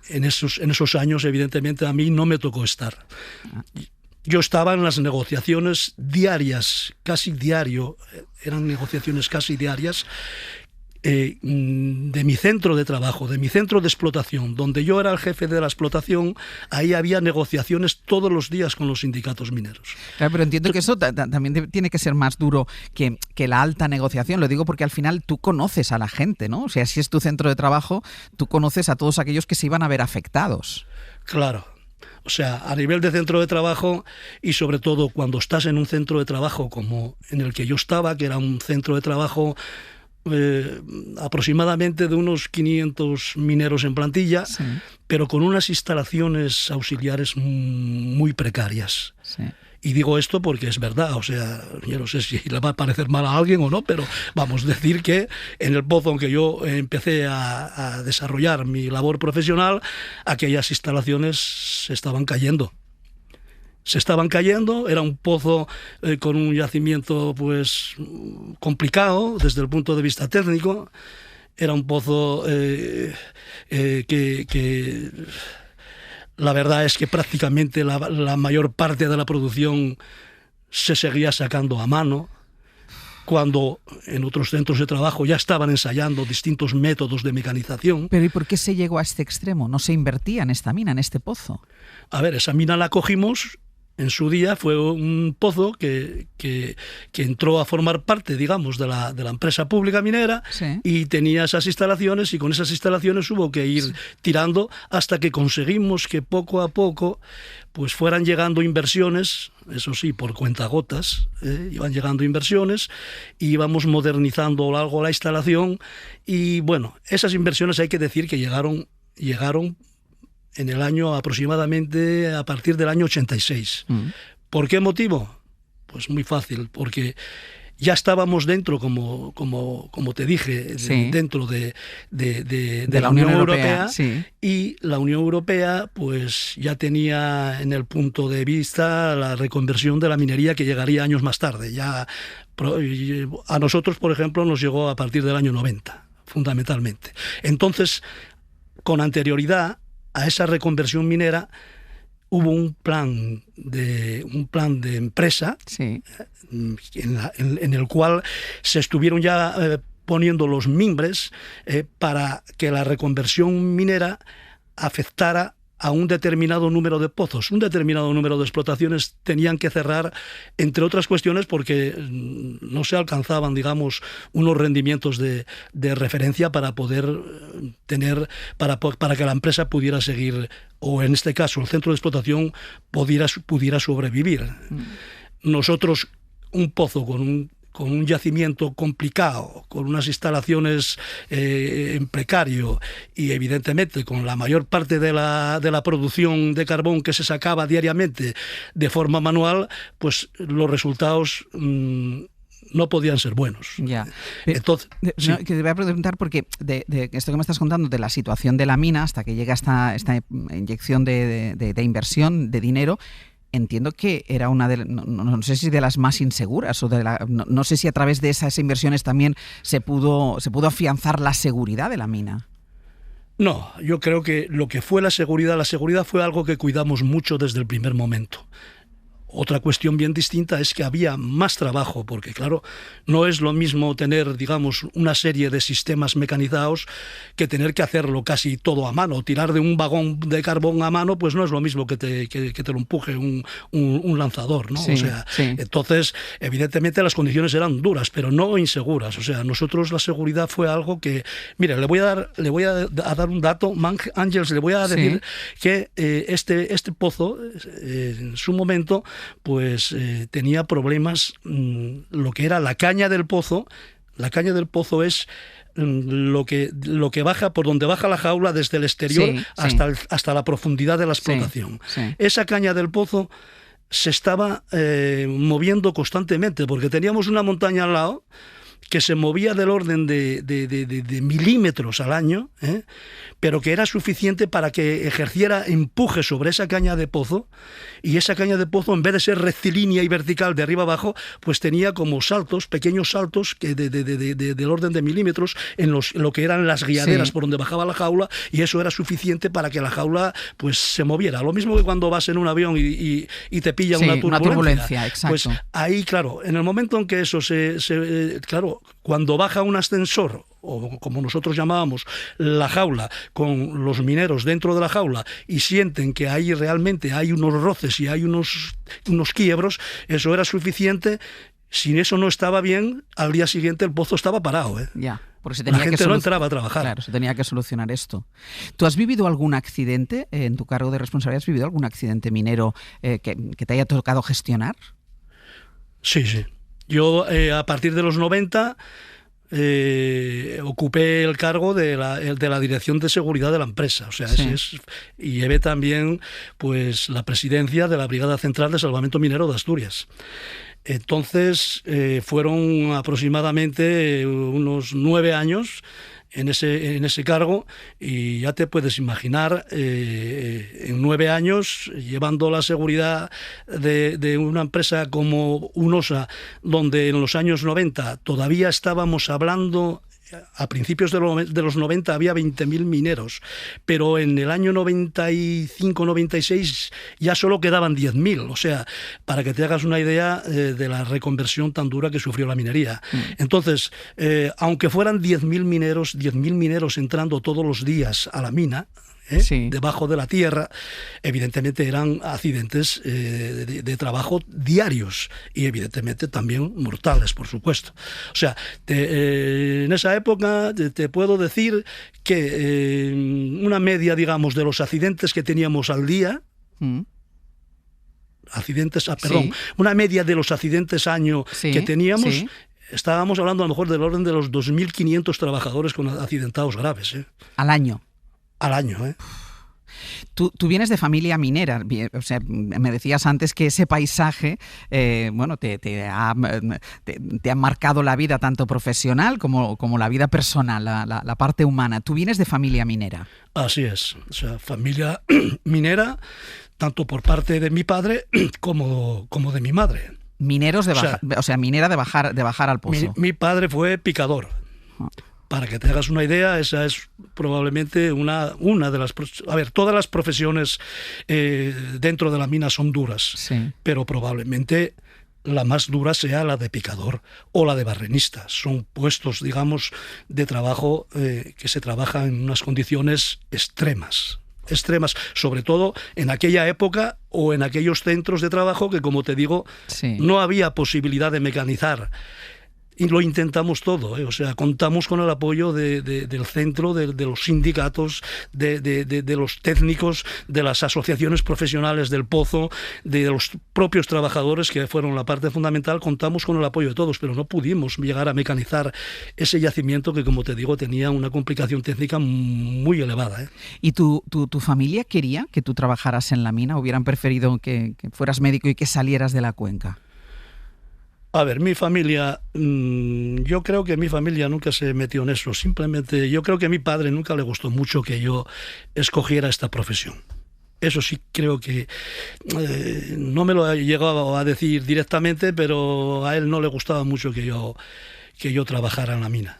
en esos años evidentemente a mí no me tocó estar. Yo estaba en las negociaciones diarias, casi diario, eran negociaciones casi diarias, de mi centro de trabajo, de mi centro de explotación, donde yo era el jefe de la explotación. Ahí había negociaciones todos los días con los sindicatos mineros. Claro, pero entiendo que eso también tiene que ser más duro que la alta negociación. Lo digo porque al final tú conoces a la gente, ¿no? O sea, si es tu centro de trabajo, tú conoces a todos aquellos que se iban a ver afectados. Claro. O sea, a nivel de centro de trabajo, y sobre todo cuando estás en un centro de trabajo como en el que yo estaba, que era un centro de trabajo aproximadamente de unos 500 mineros en plantilla, sí, pero con unas instalaciones auxiliares muy precarias. Sí. Y digo esto porque es verdad, o sea, yo no sé si le va a parecer mal a alguien o no, pero vamos a decir que en el pozo en que yo empecé a desarrollar mi labor profesional, aquellas instalaciones se estaban cayendo. Era un pozo con un yacimiento pues complicado desde el punto de vista técnico, era un pozo que la verdad es que prácticamente la mayor parte de la producción se seguía sacando a mano, cuando en otros centros de trabajo ya estaban ensayando distintos métodos de mecanización. Pero ¿y por qué se llegó a este extremo? ¿No se invertía en esta mina, en este pozo? A ver, esa mina la cogimos. En su día fue un pozo que entró a formar parte, digamos, de la empresa pública minera, sí, y tenía esas instalaciones, y con esas instalaciones hubo que ir, sí, tirando hasta que conseguimos que poco a poco pues fueran llegando inversiones, eso sí, por cuentagotas, iban llegando inversiones y íbamos modernizando algo la instalación, y bueno, esas inversiones hay que decir que llegaron en el año aproximadamente a partir del año 86. ¿Por qué motivo? Pues muy fácil, porque ya estábamos dentro, como te dije, sí, dentro de la Unión Europea, sí, y la Unión Europea pues ya tenía en el punto de vista la reconversión de la minería, que llegaría años más tarde. Ya a nosotros, por ejemplo, nos llegó a partir del año 90, fundamentalmente. Entonces, con anterioridad a esa reconversión minera hubo un plan de empresa, sí, en el cual se estuvieron ya poniendo los mimbres para que la reconversión minera afectara a un determinado número de pozos. Un determinado número de explotaciones tenían que cerrar, entre otras cuestiones porque no se alcanzaban, digamos, unos rendimientos de referencia para poder tener, para que la empresa pudiera seguir, o en este caso el centro de explotación pudiera sobrevivir. Nosotros, un pozo con un yacimiento complicado, con unas instalaciones en precario, y evidentemente con la mayor parte de la producción de carbón que se sacaba diariamente de forma manual, pues los resultados no podían ser buenos. Ya. Entonces, sí. Que te voy a preguntar porque de esto que me estás contando, de la situación de la mina hasta que llega esta inyección de inversión, de dinero, entiendo que era una de, no sé si de las más inseguras, o no sé si a través de esas inversiones también se pudo afianzar la seguridad de la mina. No, yo creo que lo que fue la seguridad fue algo que cuidamos mucho desde el primer momento. Otra cuestión bien distinta es que había más trabajo, porque claro, no es lo mismo tener, digamos, una serie de sistemas mecanizados que tener que hacerlo casi todo a mano. Tirar de un vagón de carbón a mano, pues no es lo mismo que te lo empuje un lanzador, ¿no? Sí, o sea, sí. Entonces, evidentemente las condiciones eran duras, pero no inseguras. O sea, nosotros la seguridad fue algo que, mira, le voy a dar un dato, Ángels, le voy a decir, sí, que este pozo, en su momento, pues tenía problemas, lo que era la caña del pozo. La caña del pozo es lo que baja, por donde baja la jaula desde el exterior, sí, hasta la profundidad de la explotación. Sí, sí. Esa caña del pozo se estaba moviendo constantemente, porque teníamos una montaña al lado que se movía del orden de milímetros al año, pero que era suficiente para que ejerciera empuje sobre esa caña de pozo, y esa caña de pozo, en vez de ser rectilínea y vertical de arriba abajo, pues tenía como saltos, pequeños saltos que del orden de milímetros en lo que eran las guiaderas por donde bajaba la jaula, y eso era suficiente para que la jaula pues se moviera. Lo mismo que cuando vas en un avión y te pilla una turbulencia. Exacto. Pues ahí, claro, en el momento en que eso claro, cuando baja un ascensor, o como nosotros llamábamos, la jaula, con los mineros dentro de la jaula, y sienten que ahí realmente hay unos roces y hay unos quiebros, eso era suficiente. Si eso no estaba bien, al día siguiente el pozo estaba parado. Ya. Porque la gente no entraba a trabajar. Claro, se tenía que solucionar esto. ¿Tú has vivido algún accidente en tu cargo de responsabilidad? ¿Has vivido algún accidente minero que te haya tocado gestionar? Sí. Yo, a partir de los 90, ocupé el cargo de la dirección de seguridad de la empresa. O sea, y llevé también pues la presidencia de la Brigada Central de Salvamento Minero de Asturias. Entonces, fueron aproximadamente unos 9 años en ese cargo, y ya te puedes imaginar, en 9 años, llevando la seguridad de una empresa como UNOSA, donde en los años 90 todavía estábamos hablando... A principios de los 90 había 20.000 mineros, pero en el año 95-96 ya solo quedaban 10.000. O sea, para que te hagas una idea de la reconversión tan dura que sufrió la minería. Entonces, aunque fueran 10.000 mineros entrando todos los días a la mina, debajo de la tierra, evidentemente eran accidentes de trabajo diarios, y evidentemente también mortales, por supuesto. O sea, en esa época te puedo decir que una media, digamos, de los accidentes que teníamos al día, una media de los accidentes año que teníamos, estábamos hablando a lo mejor del orden de los 2.500 trabajadores con accidentados graves. ¿Al año? Al año, Tú vienes de familia minera, o sea, me decías antes que ese paisaje, te ha marcado la vida tanto profesional como la vida personal, la parte humana. Tú vienes de familia minera. Así es, o sea, familia minera, tanto por parte de mi padre como de mi madre. Mineros minera de bajar al pozo. Mi padre fue picador. Para que te hagas una idea, esa es probablemente una de las... A ver, todas las profesiones dentro de la mina son duras, pero probablemente la más dura sea la de picador o la de barrenista. Son puestos, digamos, de trabajo que se trabaja en unas condiciones extremas, sobre todo en aquella época o en aquellos centros de trabajo que, como te digo, no había posibilidad de mecanizar. Y lo intentamos todo, o sea, contamos con el apoyo del centro, de los sindicatos, de los técnicos, de las asociaciones profesionales del pozo, de los propios trabajadores, que fueron la parte fundamental. Contamos con el apoyo de todos, pero no pudimos llegar a mecanizar ese yacimiento que, como te digo, tenía una complicación técnica muy elevada. ¿Y tu familia quería que tú trabajaras en la mina? ¿Hubieran preferido que fueras médico y que salieras de la cuenca? A ver, mi familia, yo creo que mi familia nunca se metió en eso. Simplemente, yo creo que a mi padre nunca le gustó mucho que yo escogiera esta profesión. Eso sí creo que no me lo ha llegado a decir directamente, pero a él no le gustaba mucho que yo trabajara en la mina.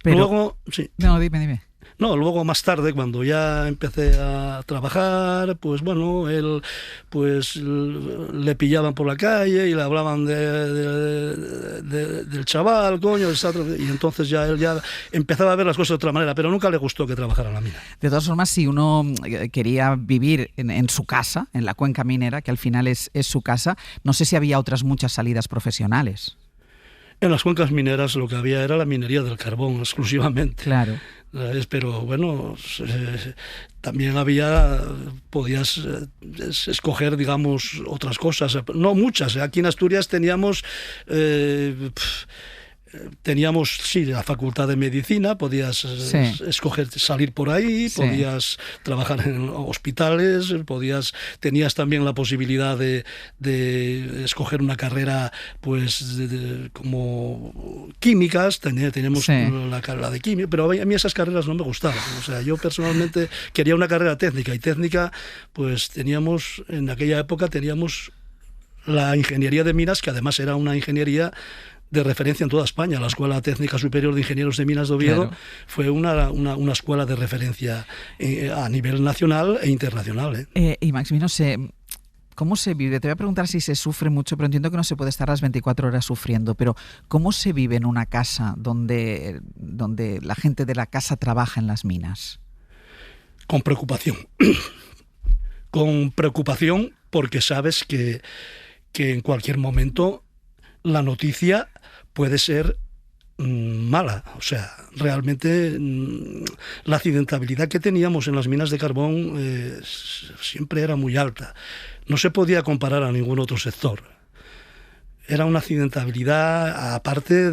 Pero, luego, sí. No, dime. No, luego más tarde, cuando ya empecé a trabajar, pues bueno, él pues le pillaban por la calle y le hablaban del chaval, coño, y entonces ya él ya empezaba a ver las cosas de otra manera, pero nunca le gustó que trabajara en la mina. De todas formas, si uno quería vivir en su casa, en la cuenca minera, que al final es su casa, no sé si había otras muchas salidas profesionales. En las cuencas mineras lo que había era la minería del carbón exclusivamente. Claro. Pero bueno, también podías escoger, digamos, otras cosas, no muchas. Aquí en Asturias teníamos teníamos, sí, la facultad de medicina, podías escoger salir por ahí, podías trabajar en hospitales, tenías también la posibilidad de escoger una carrera pues como químicas, teníamos la de química, pero a mí esas carreras no me gustaban. O sea, yo personalmente quería una carrera técnica, y técnica, pues en aquella época teníamos la ingeniería de minas, que además era una ingeniería de referencia en toda España. La Escuela Técnica Superior de Ingenieros de Minas de Oviedo fue una escuela de referencia a nivel nacional e internacional. Y Maximino, ¿cómo se vive? Te voy a preguntar si se sufre mucho, pero entiendo que no se puede estar las 24 horas sufriendo, pero ¿cómo se vive en una casa donde la gente de la casa trabaja en las minas? Con preocupación. Con preocupación, porque sabes que en cualquier momento la noticia puede ser mala. O sea, realmente la accidentabilidad que teníamos en las minas de carbón siempre era muy alta. No se podía comparar a ningún otro sector. Era una accidentabilidad aparte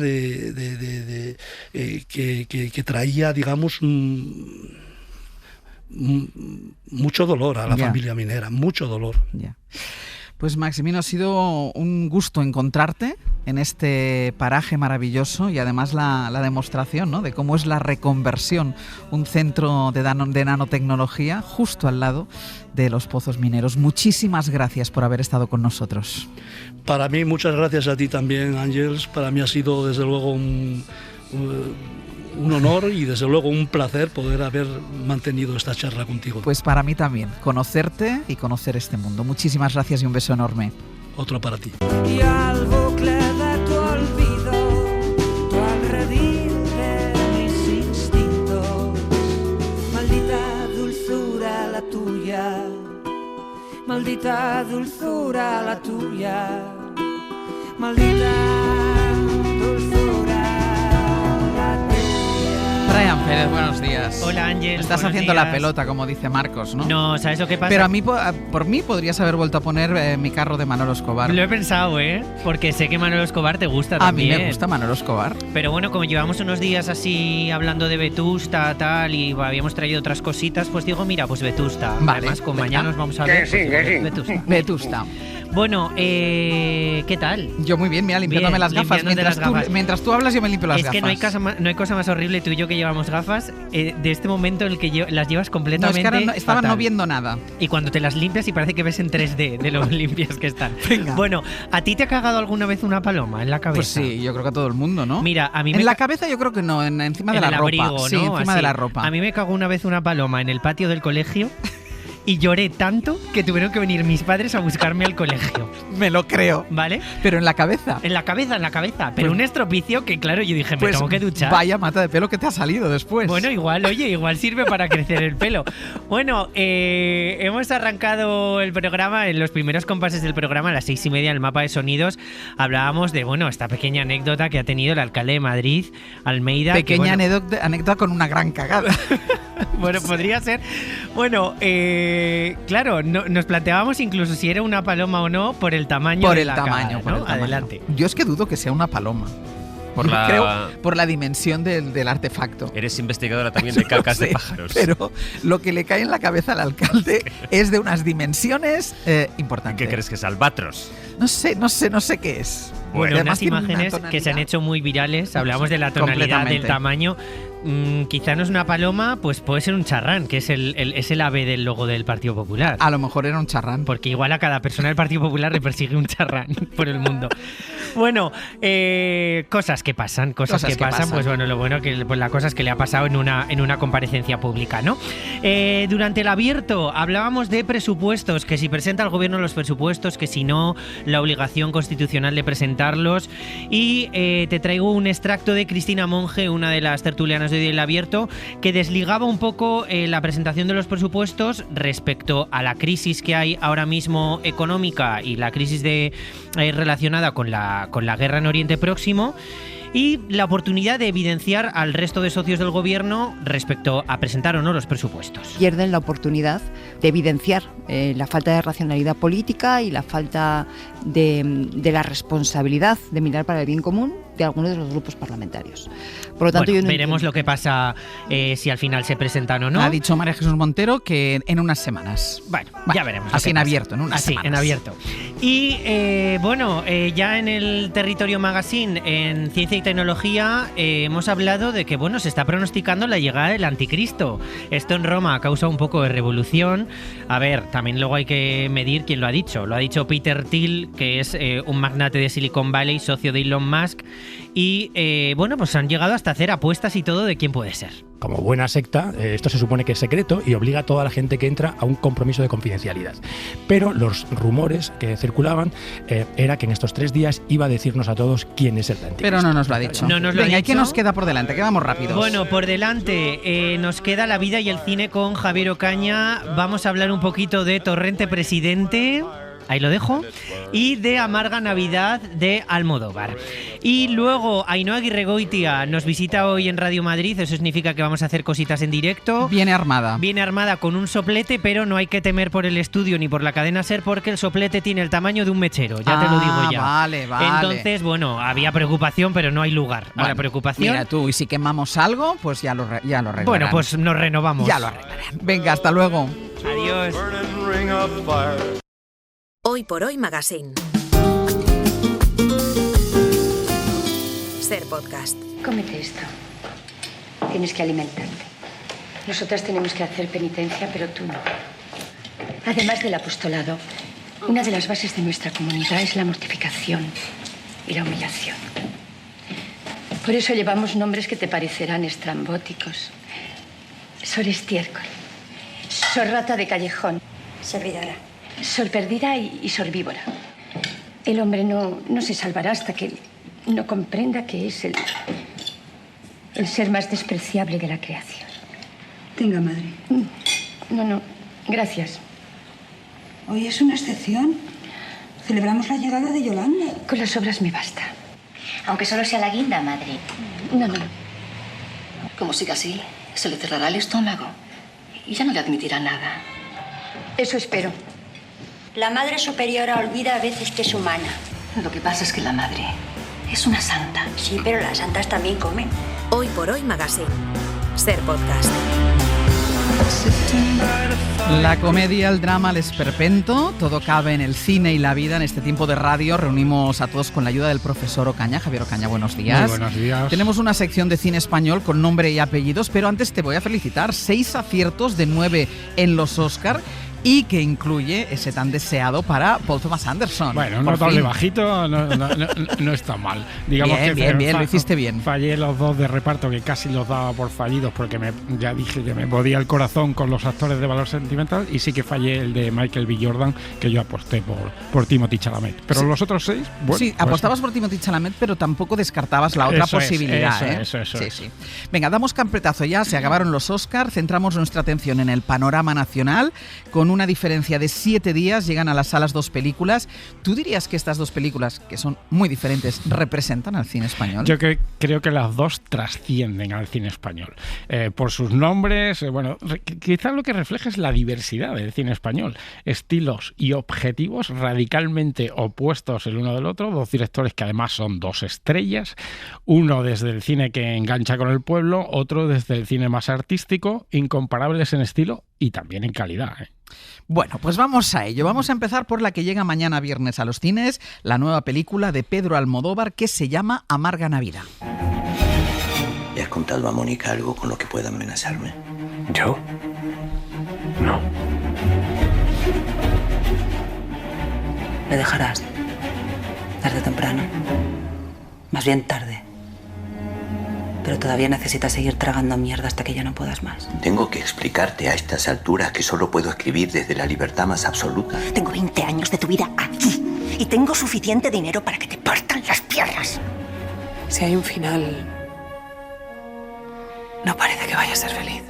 que traía, digamos, mucho dolor a la familia minera, mucho dolor. Pues Maximino, ha sido un gusto encontrarte en este paraje maravilloso, y además la demostración, ¿no?, de cómo es la reconversión, un centro de nanotecnología justo al lado de los pozos mineros. Muchísimas gracias por haber estado con nosotros. Para mí, muchas gracias a ti también, Ángeles. Para mí ha sido desde luego un honor y desde luego un placer poder haber mantenido esta charla contigo. Pues para mí también, conocerte y conocer este mundo. Muchísimas gracias y un beso enorme. Otro para ti. Y al bucle de tu olvido, tu agredir de mis instintos, maldita dulzura la tuya, maldita dulzura la tuya, maldita dulzura. Brian Pérez, buenos días. Hola, Ángel. Estás haciendo la pelota, como dice Marcos, ¿no? No, ¿sabes lo que pasa? Pero a mí, por mí podrías haber vuelto a poner mi carro de Manolo Escobar. Lo he pensado, porque sé que Manolo Escobar te gusta también. A mí me gusta Manolo Escobar. Pero bueno, como llevamos unos días así hablando de Vetusta, tal, y habíamos traído otras cositas, pues digo, mira, pues Vetusta. Vale. Además, con mañana nos vamos a ver. Vetusta. Vetusta. Bueno, ¿qué tal? Yo muy bien, mira, limpiándome las gafas. Mientras tú hablas, yo me limpio las gafas. Es que no hay cosa más horrible, tú y yo que llevamos gafas, de este momento en el que las llevas completamente. No, es que ahora estaba no viendo nada. Y cuando te las limpias y parece que ves en 3D de lo limpias que están. Venga. Bueno, ¿a ti te ha cagado alguna vez una paloma en la cabeza? Pues sí, yo creo que a todo el mundo, ¿no? Mira, a mí en la cabeza yo creo que no, encima de la ropa. Abrigo, sí, ¿no? encima así. de la ropa. A mí me cagó una vez una paloma en el patio del colegio. Y lloré tanto que tuvieron que venir mis padres a buscarme al colegio. Me lo creo. ¿Vale? Pero en la cabeza. En la cabeza. Pero un estropicio que, claro, yo dije, me tengo que duchar. Vaya mata de pelo que te ha salido después. Bueno, igual sirve para crecer el pelo. Bueno, hemos arrancado el programa, en los primeros compases del programa, a las 6:30, en el mapa de sonidos, hablábamos de, esta pequeña anécdota que ha tenido el alcalde de Madrid, Almeida. Pequeña anécdota con una gran cagada. Bueno, podría ser. Bueno, claro, nos planteábamos incluso si era una paloma o no por el tamaño de la cara, ¿no? Adelante. Yo es que dudo que sea una paloma. Creo por la dimensión del artefacto. Eres investigadora también de cacas de pájaros. Pero lo que le cae en la cabeza al alcalde es de unas dimensiones importantes. ¿Qué crees que es? ¿Albatros? No sé qué es. Bueno, unas imágenes que se han hecho muy virales. Hablamos de la tonalidad, del tamaño. Quizá no es una paloma, pues puede ser un charrán, que es el ave del logo del Partido Popular. A lo mejor era un charrán. Porque igual a cada persona del Partido Popular le persigue un charrán por el mundo. Bueno, cosas que pasan, pues bueno, lo bueno que pues la cosa es que le ha pasado en una comparecencia pública, ¿no? Durante el abierto hablábamos de presupuestos, que si presenta el gobierno los presupuestos, que si no, la obligación constitucional de presentarlos. Y te traigo un extracto de Cristina Monge, una de las tertulianas de El Abierto, que desligaba un poco la presentación de los presupuestos respecto a la crisis que hay ahora mismo económica y la crisis relacionada con la guerra en Oriente Próximo, y la oportunidad de evidenciar al resto de socios del gobierno respecto a presentar o no los presupuestos. Pierden la oportunidad de evidenciar la falta de racionalidad política y la falta de la responsabilidad de mirar para el bien común de algunos de los grupos parlamentarios. Por lo tanto, bueno, veremos lo que pasa si al final se presentan o no. Ha dicho María Jesús Montero que en unas semanas. Bueno, ya veremos. Así en abierto, en unas semanas. Así, en abierto. Y ya en el Territorio Magazine, en Ciencia y Tecnología, hemos hablado de que se está pronosticando la llegada del anticristo. Esto en Roma causa un poco de revolución. A ver, también luego hay que medir quién lo ha dicho. Lo ha dicho Peter Thiel, que es un magnate de Silicon Valley, socio de Elon Musk. Y pues han llegado hasta hacer apuestas y todo de quién puede ser. Como buena secta, esto se supone que es secreto y obliga a toda la gente que entra a un compromiso de confidencialidad. Pero los rumores que circulaban era que en estos 3 días iba a decirnos a todos quién es el anticristo. Pero no nos lo ha dicho. No nos lo ha dicho. ¿Y qué nos queda por delante? Que vamos rápidos. Bueno, por delante nos queda la vida y el cine con Javier Ocaña. Vamos a hablar un poquito de Torrente Presidente. Ahí lo dejo. Y de Amarga Navidad de Almodóvar. Y luego Ainhoa Aguirregoitia nos visita hoy en Radio Madrid. Eso significa que vamos a hacer cositas en directo. Viene armada. Viene armada con un soplete, pero no hay que temer por el estudio ni por la cadena SER porque el soplete tiene el tamaño de un mechero. Ya te lo digo ya. Vale. Entonces, había preocupación, pero no hay lugar. Ahora, preocupación. Mira tú, y si quemamos algo, pues ya lo arreglarán. Bueno, pues nos renovamos. Ya lo arreglarán. Venga, hasta luego. Adiós. Hoy por Hoy Magazine. Ser Podcast. Cómete esto. Tienes que alimentarte. Nosotras tenemos que hacer penitencia, pero tú no. Además del apostolado, una de las bases de nuestra comunidad es la mortificación y la humillación. Por eso llevamos nombres que te parecerán estrambóticos. Sor Estiércol, Sor Rata de Callejón, Sor Vidora, Sor Perdida y Sor Víbora. El hombre no se salvará hasta que no comprenda que es el ser más despreciable de la creación. Tenga, madre. No, gracias. Hoy es una excepción. Celebramos la llegada de Yolanda. Con las obras me basta. Aunque solo sea la guinda, madre. No. Como siga así, se le cerrará el estómago y ya no le admitirá nada. Eso espero. La Madre Superiora olvida a veces que es humana. Lo que pasa es que la madre es una santa. Sí, pero las santas también comen. Hoy por Hoy Magazine. Ser Podcast. La comedia, el drama, el esperpento, todo cabe en el cine y la vida. En este tiempo de radio reunimos a todos con la ayuda del profesor Ocaña. Javier Ocaña, buenos días. Muy buenos días. Tenemos una sección de cine español con nombre y apellidos, pero antes te voy a felicitar. 6 aciertos de 9 en los Oscar. Y que incluye ese tan deseado para Paul Thomas Anderson. Bueno, un notable bajito no está mal. Digamos bien, lo hiciste bien. Fallé los 2 de reparto que casi los daba por fallidos porque ya dije que me podía el corazón con los actores de valor sentimental, y sí que fallé el de Michael B. Jordan, que yo aposté por Timothée Chalamet. Pero sí, los otros 6, bueno. Sí, apostabas por Timothée Chalamet, pero tampoco descartabas la otra posibilidad. Eso es. Sí. Venga, damos carpetazo ya, se acabaron los Oscar, centramos nuestra atención en el panorama nacional. Con una diferencia de 7 días llegan a las salas 2 películas. ¿Tú dirías que estas 2 películas, que son muy diferentes, representan al cine español? Yo creo que las 2 trascienden al cine español. Por sus nombres, quizás lo que refleja es la diversidad del cine español. Estilos y objetivos radicalmente opuestos el uno del otro. 2 directores que además son 2 estrellas. Uno desde el cine que engancha con el pueblo, otro desde el cine más artístico, incomparables en estilo y también en calidad. Bueno, pues vamos a ello. Vamos a empezar por la que llega mañana viernes a los cines, la nueva película de Pedro Almodóvar que se llama Amarga Navidad. ¿Le has contado a Mónica algo con lo que pueda amenazarme? ¿Yo? No. Me dejarás. Tarde o temprano. Más bien tarde. Pero todavía necesitas seguir tragando mierda hasta que ya no puedas más. Tengo que explicarte a estas alturas que solo puedo escribir desde la libertad más absoluta. Tengo 20 años de tu vida aquí y tengo suficiente dinero para que te partan las piernas. Si hay un final, no parece que vaya a ser feliz.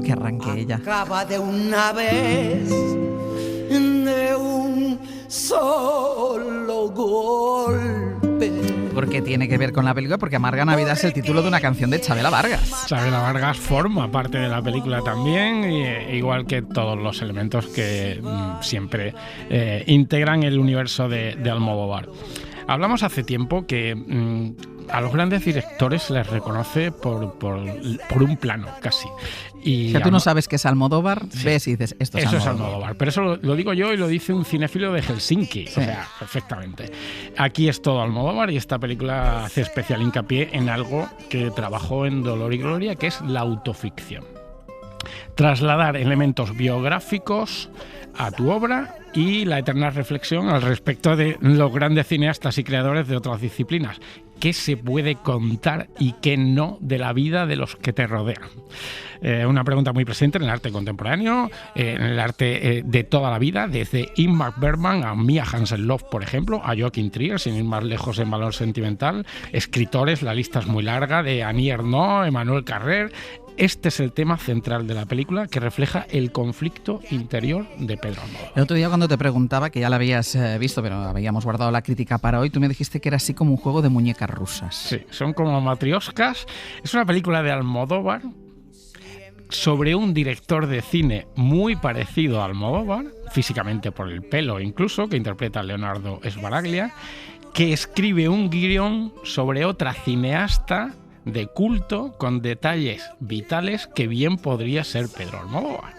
Que arranque ella. Acaba de una vez de solo golpe. ¿Por qué tiene que ver con la película? Porque Amarga Navidad es el título de una canción de Chabela Vargas. Chabela Vargas forma parte de la película también, igual que todos los elementos que siempre integran el universo de Almodóvar. Hablamos hace tiempo que a los grandes directores se les reconoce por un plano, casi. Y tú no sabes qué es Almodóvar, sí. Ves y dices, esto es Almodóvar. Eso es Almodóvar, pero eso lo digo yo y lo dice un cinéfilo de Helsinki, sí. O sea, perfectamente. Aquí es todo Almodóvar y esta película hace especial hincapié en algo que trabajó en Dolor y Gloria, que es la autoficción. Trasladar elementos biográficos a tu obra y la eterna reflexión al respecto de los grandes cineastas y creadores de otras disciplinas. ¿Qué se puede contar y qué no de la vida de los que te rodean? Una pregunta muy presente en el arte contemporáneo, en el arte de toda la vida, desde Ingmar Bergman a Mia Hansen-Løf, por ejemplo, a Joachim Trier, sin ir más lejos en valor sentimental, escritores, la lista es muy larga, de Annie Ernaux, Emmanuel Carrère. Este es el tema central de la película, que refleja el conflicto interior de Pedro Almodóvar. El otro día cuando te preguntaba, que ya la habías visto, pero habíamos guardado la crítica para hoy, tú me dijiste que era así como un juego de muñecas rusas. Sí, son como matrioscas. Es una película de Almodóvar sobre un director de cine muy parecido a Almodóvar, físicamente por el pelo incluso, que interpreta a Leonardo Sbaraglia, que escribe un guión sobre otra cineasta de culto con detalles vitales que bien podría ser Pedro Almodóvar,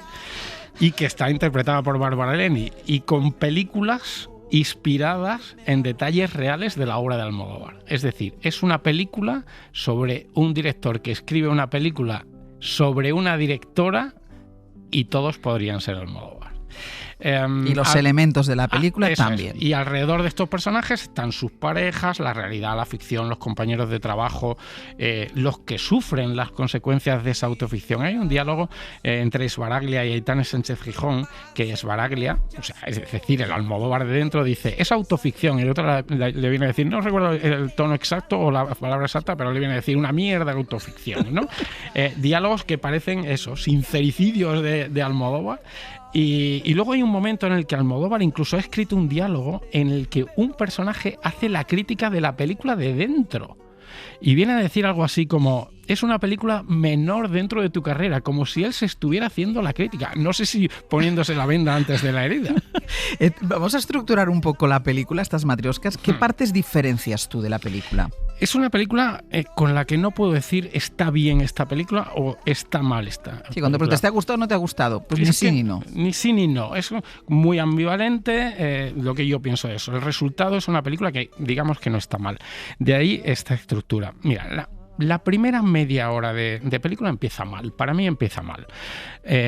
y que está interpretada por Bárbara Leni, y con películas inspiradas en detalles reales de la obra de Almodóvar. Es decir, es una película sobre un director que escribe una película sobre una directora y todos podrían ser Almodóvar. Y los elementos de la película también. Y alrededor de estos personajes están sus parejas, la realidad, la ficción, los compañeros de trabajo, los que sufren las consecuencias de esa autoficción. Hay un diálogo entre Sbaraglia y Aitana Sánchez Gijón, que Sbaraglia, o sea, es decir, el Almodóvar de dentro, dice, es autoficción, y el otro le viene a decir, no recuerdo el tono exacto o la palabra exacta, pero le viene a decir una mierda de autoficción, ¿no? Diálogos que parecen eso, sincericidios de Almodóvar. Y luego hay un momento en el que Almodóvar incluso ha escrito un diálogo en el que un personaje hace la crítica de la película de dentro. Y viene a decir algo así como, es una película menor dentro de tu carrera, como si él se estuviera haciendo la crítica. No sé si poniéndose la venda antes de la herida. Vamos a estructurar un poco la película, estas matrioscas. ¿Qué partes diferencias tú de la película? Es una película con la que no puedo decir está bien esta película o está mal esta. Sí, cuando te ha gustado o no te ha gustado, pues ni sí ni no. Ni sí ni no. Es muy ambivalente lo que yo pienso de eso. El resultado es una película que digamos que no está mal. De ahí esta estructura. Mira, la primera media hora de película empieza mal. Para mí empieza mal.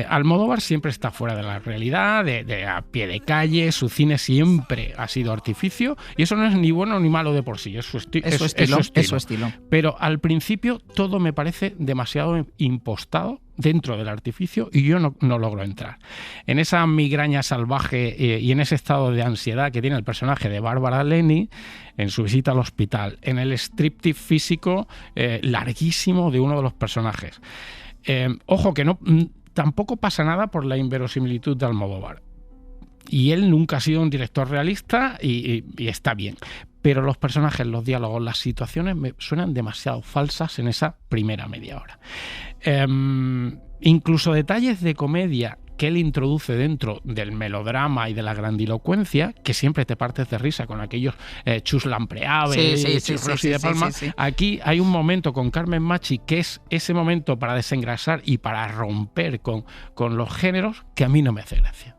Almodóvar siempre está fuera de la realidad, de a pie de calle. Su cine siempre ha sido artificio y eso no es ni bueno ni malo de por sí. Es su estilo. Pero al principio todo me parece demasiado impostado dentro del artificio y yo no logro entrar. En esa migraña salvaje y en ese estado de ansiedad que tiene el personaje de Bárbara Leni en su visita al hospital, en el striptease físico larguísimo de uno de los personajes. Ojo que tampoco pasa nada por la inverosimilitud de Almodóvar. Y él nunca ha sido un director realista y está bien. Pero los personajes, los diálogos, las situaciones me suenan demasiado falsas en esa primera media hora. Incluso detalles de comedia que él introduce dentro del melodrama y de la grandilocuencia, que siempre te partes de risa con aquellos Chus Lampreave, Chus Rossi de Palma. Sí. Aquí hay un momento con Carmen Machi que es ese momento para desengrasar y para romper con los géneros que a mí no me hace gracia.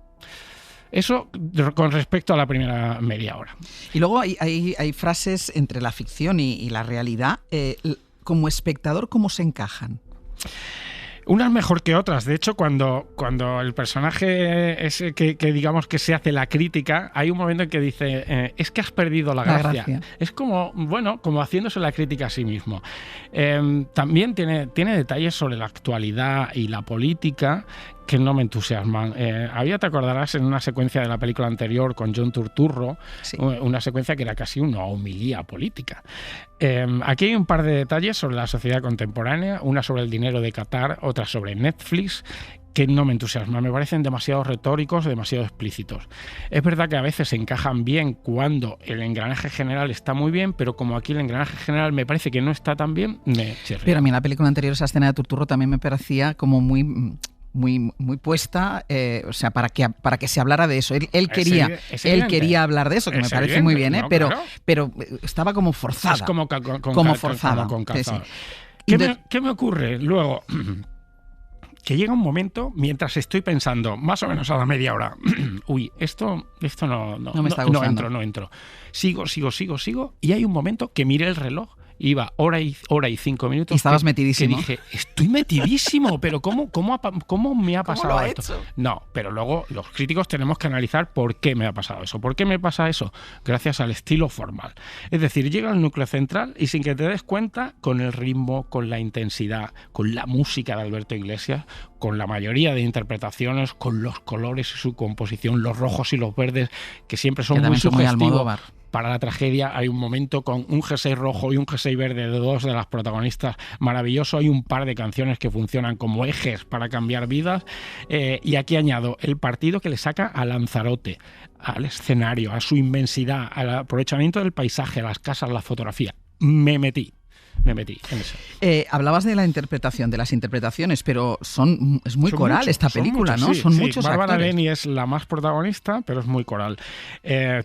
Eso con respecto a la primera media hora. Y luego hay frases entre la ficción y la realidad. Como espectador, ¿cómo se encajan? Unas mejor que otras. De hecho, cuando el personaje es que digamos que se hace la crítica, hay un momento en que dice, es que has perdido la gracia. Es como haciéndose la crítica a sí mismo. También tiene detalles sobre la actualidad y la política que no me entusiasman. Te acordarás en una secuencia de la película anterior con John Turturro, una secuencia que era casi una homilía política. Aquí hay un par de detalles sobre la sociedad contemporánea, una sobre el dinero de Qatar, otra sobre Netflix, que no me entusiasman, me parecen demasiado retóricos, demasiado explícitos. Es verdad que a veces se encajan bien cuando el engranaje general está muy bien, pero como aquí el engranaje general me parece que no está tan bien, me chirría. Pero a mí en la película anterior, esa escena de Turturro también me parecía como muy puesta, o sea, para que se hablara de eso. Él quería hablar de eso, que me parece muy bien, ¿no? pero estaba como forzada. Es como forzada. Con calzado. Sí. ¿Qué me ocurre? Luego, que llega un momento, mientras estoy pensando, más o menos a la media hora, uy, esto no me está gustando. No entro. Sigo, y hay un momento que miré el reloj. Iba hora y 5 minutos. Y estabas metidísimo. Que dije, estoy metidísimo, pero ¿cómo me ha pasado esto? Hecho? No, pero luego los críticos tenemos que analizar por qué me ha pasado eso. ¿Por qué me pasa eso? Gracias al estilo formal. Es decir, llega al núcleo central y sin que te des cuenta, con el ritmo, con la intensidad, con la música de Alberto Iglesias, con la mayoría de interpretaciones, con los colores y su composición, los rojos y los verdes, que siempre son muy sugestivos. Para la tragedia hay un momento con un jersey rojo y un jersey verde de dos de las protagonistas maravilloso. Hay un par de canciones que funcionan como ejes para cambiar vidas. Y aquí añado el partido que le saca a Lanzarote, al escenario, a su inmensidad, al aprovechamiento del paisaje, a las casas, la fotografía. Me metí en eso. Hablabas de la interpretación, de las interpretaciones, pero es muy coral esta película, ¿no? Son muchos Bárbara actores. Leni es la más protagonista, pero es muy coral.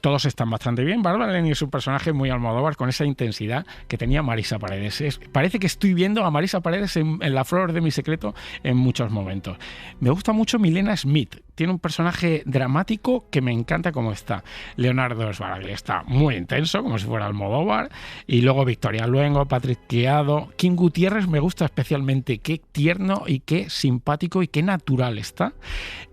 Todos están bastante bien. Bárbara Leni es un personaje muy Almodóvar, con esa intensidad que tenía Marisa Paredes. Parece que estoy viendo a Marisa Paredes en La flor de mi secreto en muchos momentos. Me gusta mucho Milena Smith. Tiene un personaje dramático que me encanta cómo está. Leonardo Sbaraglia está muy intenso, como si fuera Almodóvar. Y luego Victoria Luengo, Patrick Criado. Kim Gutiérrez me gusta especialmente. Qué tierno y qué simpático y qué natural está.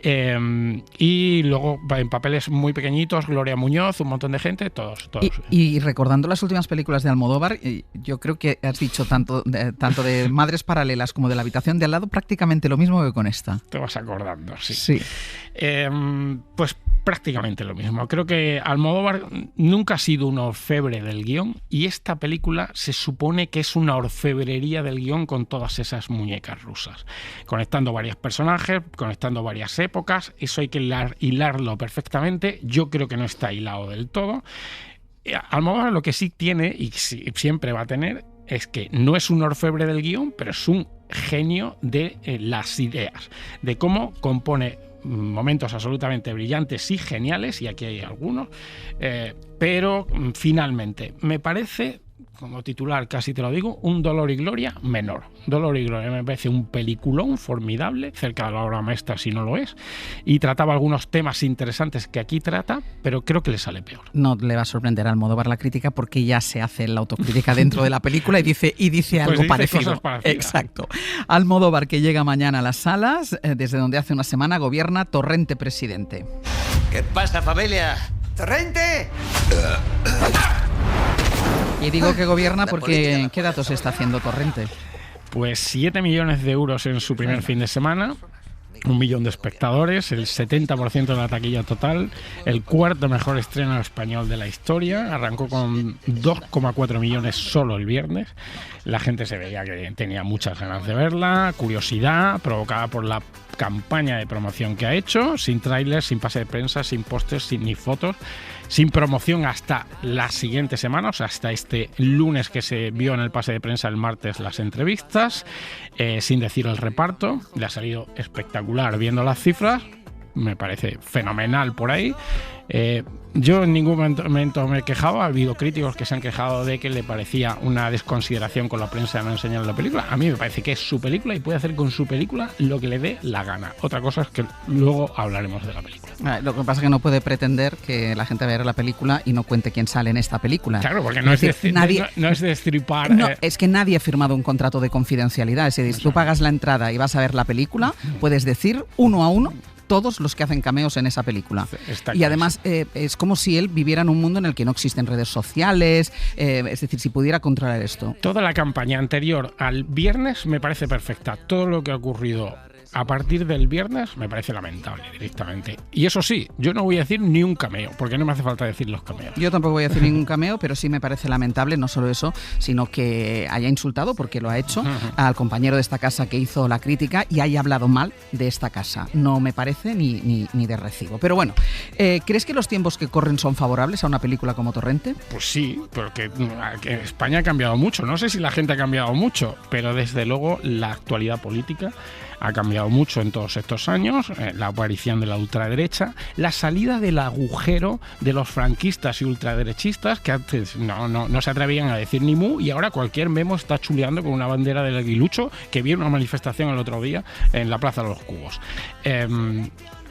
Y luego en papeles muy pequeñitos, Gloria Muñoz, un montón de gente, todos. Y recordando las últimas películas de Almodóvar, yo creo que has dicho tanto de Madres Paralelas como de La habitación de al lado, prácticamente lo mismo que con esta. Te vas acordando, sí. Sí. Pues prácticamente lo mismo. Creo que Almodóvar nunca ha sido un orfebre del guión y esta película se supone que es una orfebrería del guión con todas esas muñecas rusas. Conectando varios personajes, conectando varias épocas, eso hay que hilarlo perfectamente. Yo creo que no está hilado del todo. Almodóvar lo que sí tiene y siempre va a tener es que no es un orfebre del guión, pero es un genio de las ideas, de cómo compone momentos absolutamente brillantes y geniales, y aquí hay algunos, pero finalmente me parece, como titular casi te lo digo, un Dolor y Gloria menor. Dolor y Gloria me parece un peliculón formidable, cerca de la obra maestra si no lo es, y trataba algunos temas interesantes que aquí trata, pero creo que le sale peor. No le va a sorprender a Almodóvar la crítica porque ya se hace la autocrítica dentro de la película y dice algo dice parecido. Cosas parecidas. Exacto. Almodóvar, que llega mañana a las salas, desde donde hace una semana gobierna Torrente presidente. ¿Qué pasa, familia? ¡Torrente! Y digo que gobierna porque ¿qué datos está haciendo Torrente? Pues 7 millones de euros en su primer fin de semana, 1 millón de espectadores, el 70% de la taquilla total, el cuarto mejor estreno español de la historia, arrancó con 2,4 millones solo el viernes. La gente se veía que tenía muchas ganas de verla, curiosidad provocada por la campaña de promoción que ha hecho, sin tráiler, sin pase de prensa, sin pósters, sin ni fotos, sin promoción hasta la siguiente semana, o sea, hasta este lunes que se vio en el pase de prensa, el martes, las entrevistas, sin decir el reparto. Le ha salido espectacular viendo las cifras, me parece fenomenal por ahí. Yo en ningún momento me he quejado. Ha habido críticos que se han quejado de que le parecía una desconsideración con la prensa de no enseñar la película. A mí me parece que es su película y puede hacer con su película lo que le dé la gana. Otra cosa es que luego hablaremos de la película. Lo que pasa es que no puede pretender que la gente vea la película y no cuente quién sale en esta película. Claro, porque no es destripar. No, es que nadie ha firmado un contrato de confidencialidad. Es decir, tú pagas la entrada y vas a ver la película, puedes decir uno a uno todos los que hacen cameos en esa película. Y además es como si él viviera en un mundo en el que no existen redes sociales, es decir, si pudiera controlar esto. Toda la campaña anterior al viernes me parece perfecta. Todo lo que ha ocurrido a partir del viernes me parece lamentable directamente. Y eso sí, yo no voy a decir ni un cameo, porque no me hace falta decir los cameos. Yo tampoco voy a decir ningún cameo, pero sí me parece lamentable, no solo eso, sino que haya insultado, porque lo ha hecho, al compañero de esta casa que hizo la crítica y haya hablado mal de esta casa. No me parece ni de recibo. Pero bueno, ¿crees que los tiempos que corren son favorables a una película como Torrente? Pues sí, porque España ha cambiado mucho. No sé si la gente ha cambiado mucho, pero desde luego la actualidad política ha cambiado mucho en todos estos años, la aparición de la ultraderecha, la salida del agujero de los franquistas y ultraderechistas que antes no se atrevían a decir ni mu, y ahora cualquier memo está chuleando con una bandera del aguilucho, que vi una manifestación el otro día en la Plaza de los Cubos.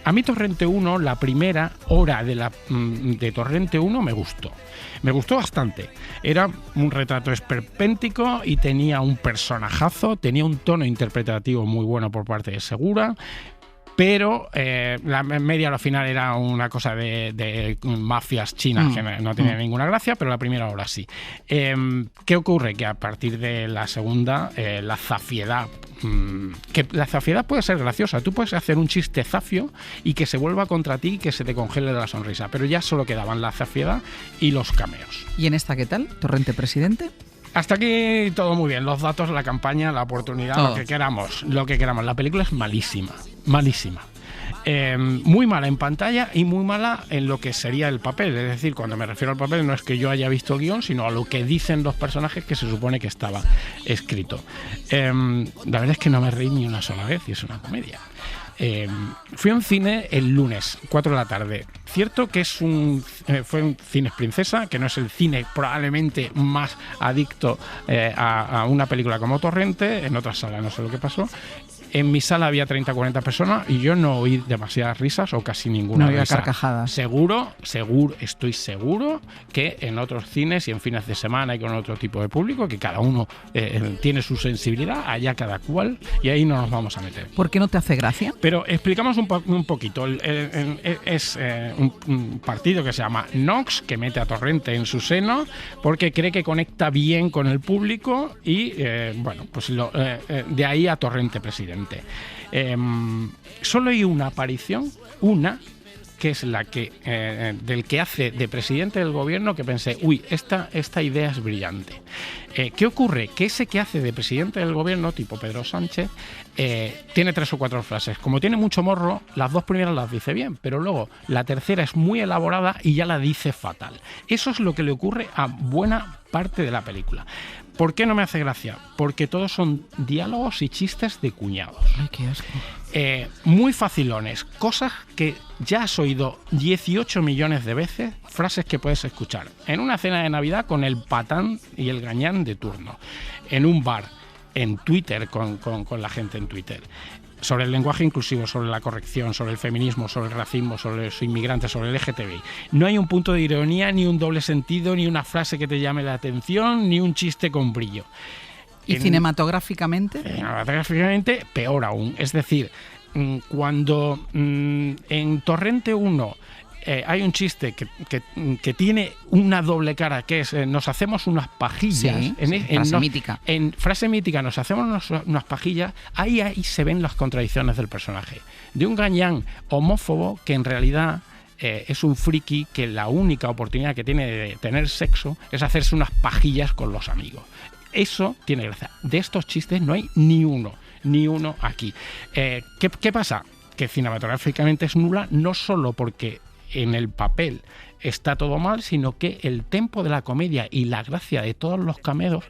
A mí Torrente 1, la primera hora de Torrente 1 me gustó. Me gustó bastante. Era un retrato esperpéntico y tenía un personajazo, tenía un tono interpretativo muy bueno por parte de Segura, pero la media hora final era una cosa de mafias chinas que no tenía ninguna gracia, pero la primera hora sí. ¿Qué ocurre? Que a partir de la segunda, la zafiedad, que la zafiedad puede ser graciosa, tú puedes hacer un chiste zafio y que se vuelva contra ti y que se te congele de la sonrisa, pero ya solo quedaban la zafiedad y los cameos. ¿Y en esta qué tal? ¿Torrente presidente? Hasta aquí todo muy bien, los datos, la campaña, la oportunidad, lo que queramos. La película es malísima. Muy mala en pantalla y muy mala en lo que sería el papel. Es decir, cuando me refiero al papel no es que yo haya visto el guión, sino a lo que dicen los personajes que se supone que estaba escrito. La verdad es que no me reí ni una sola vez y es una comedia. Fui a un cine el lunes, 4 de la tarde. Cierto que fue un Cines Princesa, que no es el cine probablemente más adicto a una película como Torrente. En otras salas no sé lo que pasó. En mi sala había 30 o 40 personas y yo no oí demasiadas risas o casi ninguna. No había risa. carcajadas. Estoy seguro que en otros cines y en fines de semana y con otro tipo de público, que cada uno tiene su sensibilidad, allá cada cual, y ahí no nos vamos a meter. ¿Por qué no te hace gracia? Pero explicamos un poquito. Es un partido que se llama Nox, que mete a Torrente en su seno porque cree que conecta bien con el público y, de ahí a Torrente presidente. Solo hay una aparición, que es la que del que hace de presidente del gobierno, que pensé, esta idea es brillante. ¿Qué ocurre? Que ese que hace de presidente del gobierno, tipo Pedro Sánchez, tiene 3 o 4 frases. Como tiene mucho morro, las 2 primeras las dice bien, pero luego la tercera es muy elaborada y ya la dice fatal. Eso es lo que le ocurre a buena parte de la película. ¿Por qué no me hace gracia? Porque todos son diálogos y chistes de cuñados. Ay, qué asco. Muy facilones, cosas que ya has oído 18 millones de veces, frases que puedes escuchar en una cena de Navidad con el patán y el gañán de turno, en un bar, en Twitter con la gente en Twitter, sobre el lenguaje inclusivo, sobre la corrección, sobre el feminismo, sobre el racismo, sobre los inmigrantes, sobre el LGTBI. No hay un punto de ironía, ni un doble sentido, ni una frase que te llame la atención, ni un chiste con brillo. ¿Y cinematográficamente? Cinematográficamente, peor aún. Es decir, cuando en Torrente 1 hay un chiste que tiene una doble cara, que es nos hacemos unas pajillas. Frase mítica. En frase mítica, nos hacemos unas pajillas. Ahí se ven las contradicciones del personaje. De un gañán homófobo que en realidad es un friki que la única oportunidad que tiene de tener sexo es hacerse unas pajillas con los amigos. Eso tiene gracia. De estos chistes no hay ni uno aquí. ¿Qué pasa? Que cinematográficamente es nula, no solo porque en el papel está todo mal, sino que el tempo de la comedia y la gracia de todos los cameos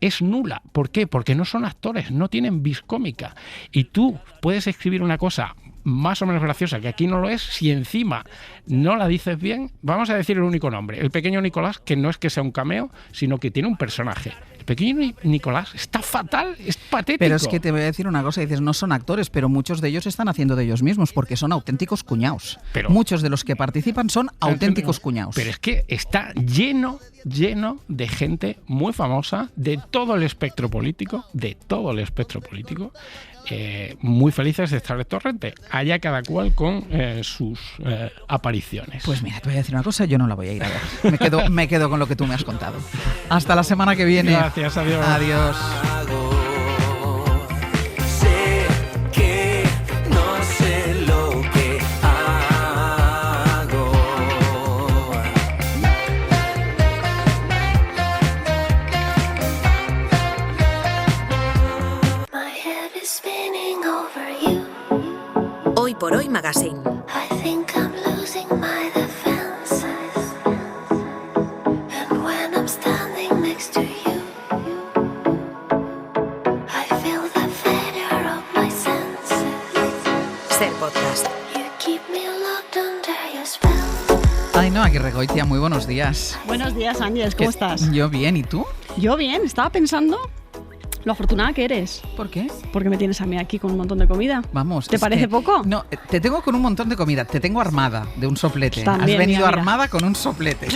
es nula. ¿Por qué? Porque no son actores, no tienen vis cómica. Y tú puedes escribir una cosa más o menos graciosa, que aquí no lo es, si encima no la dices bien. Vamos a decir el único nombre, el pequeño Nicolás, que no es que sea un cameo, sino que tiene un personaje. El pequeño Nicolás está fatal, es patético. Pero es que te voy a decir una cosa, dices, no son actores, pero muchos de ellos están haciendo de ellos mismos, porque son auténticos cuñados. Muchos de los que participan son auténticos cuñados. Pero es que está lleno de gente muy famosa de todo el espectro político, muy felices de estar en Torrente. Allá cada cual con sus apariciones. Pues mira, te voy a decir una cosa, yo no la voy a ir a ver. Me quedo con lo que tú me has contado. Hasta la semana que viene. Gracias, adiós. Adiós. Sé que Magazine. Ser Podcast. Ainhoa Aguirregoitia, muy buenos días. Buenos días, Ángeles, ¿cómo estás? Yo bien, ¿y tú? Yo bien, estaba pensando lo afortunada que eres. ¿Por qué? Porque me tienes a mí aquí con un montón de comida. Vamos. ¿Te parece poco? No, te tengo con un montón de comida, te tengo armada de un soplete. También, has venido mira. armada con un soplete.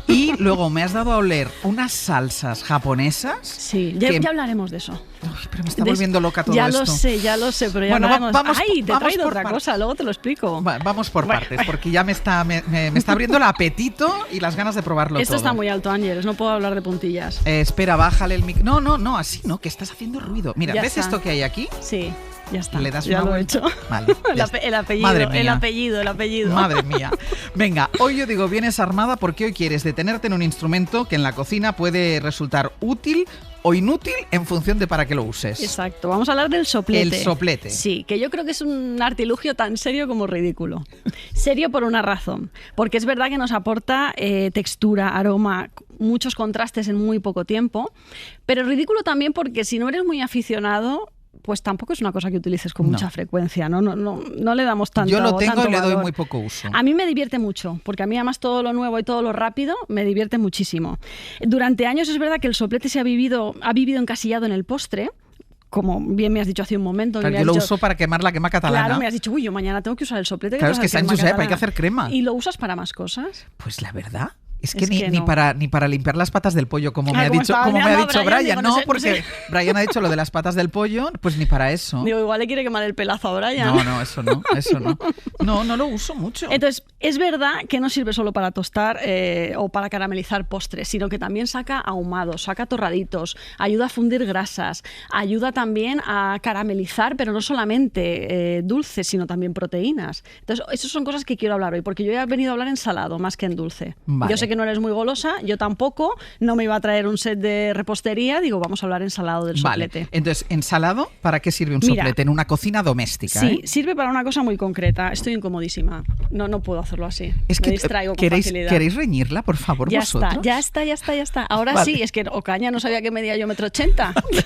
Y luego me has dado a oler unas salsas japonesas. Sí, ya hablaremos de eso. Uy, pero me está volviendo loca todo ya esto. Ya lo sé, pero ya bueno, hablaremos. Ay, te he traído por otra cosa, luego te lo explico. Vamos por partes, porque ya me está abriendo el apetito y las ganas de probarlo Esto todo. está muy alto, Ángeles, no puedo hablar de puntillas. Espera, bájale el mic. No, así no, que estás haciendo ruido. Mira, Ya ¿ves está. esto que hay aquí? Sí, ya está. Le das ya una lo he vuelta. hecho. Vale, ya está. El apellido, Madre mía. el apellido. Madre mía. Venga, hoy yo digo, vienes armada porque hoy quieres detenerte en un instrumento que en la cocina puede resultar útil o inútil en función de para qué lo uses. Exacto, vamos a hablar del soplete. El soplete. Sí, que yo creo que es un artilugio tan serio como ridículo. Serio por una razón, porque es verdad que nos aporta textura, aroma, muchos contrastes en muy poco tiempo, pero ridículo también porque si no eres muy aficionado, pues tampoco es una cosa que utilices con mucha frecuencia, ¿no? No le damos tanto Yo lo tengo tanto y le doy valor. muy poco uso. A mí me divierte mucho, porque a mí además todo lo nuevo y todo lo rápido me divierte muchísimo. Durante años es verdad que el soplete se ha vivido encasillado en el postre, como bien me has dicho hace un momento. Claro, yo lo uso para quemar la crema catalana. Claro, me has dicho, uy, yo mañana tengo que usar el soplete. Claro, es que San San Josep, hay que hacer crema. ¿Y lo usas para más cosas? Pues la verdad. Es Es que, que ni no. para limpiar las patas del pollo, como me ha dicho Brian. Digo, No, sé, porque Brian ha dicho lo de las patas del pollo, pues ni para eso. Digo, igual le quiere quemar el pelazo a Brian. No, eso no. No lo uso mucho. Entonces, es verdad que no sirve solo para tostar o para caramelizar postres, sino que también saca ahumados, saca torraditos, ayuda a fundir grasas, ayuda también a caramelizar, pero no solamente dulces, sino también proteínas. Entonces, esas son cosas que quiero hablar hoy, porque yo he venido a hablar en salado más que en dulce. Vale. Yo sé que no eres muy golosa, yo tampoco, no me iba a traer un set de repostería, digo, vamos a hablar en salado del soplete. Vale, entonces, ¿ensalado? ¿Para qué sirve un Mira, soplete? En una cocina doméstica, Sí, sirve para una cosa muy concreta. Estoy incomodísima. No puedo hacerlo así. Es que me distraigo con facilidad. ¿Queréis reñirla, por favor, Ya vosotros? está. Ahora Vale. sí, es que Ocaña no sabía que medía yo 1,80 m.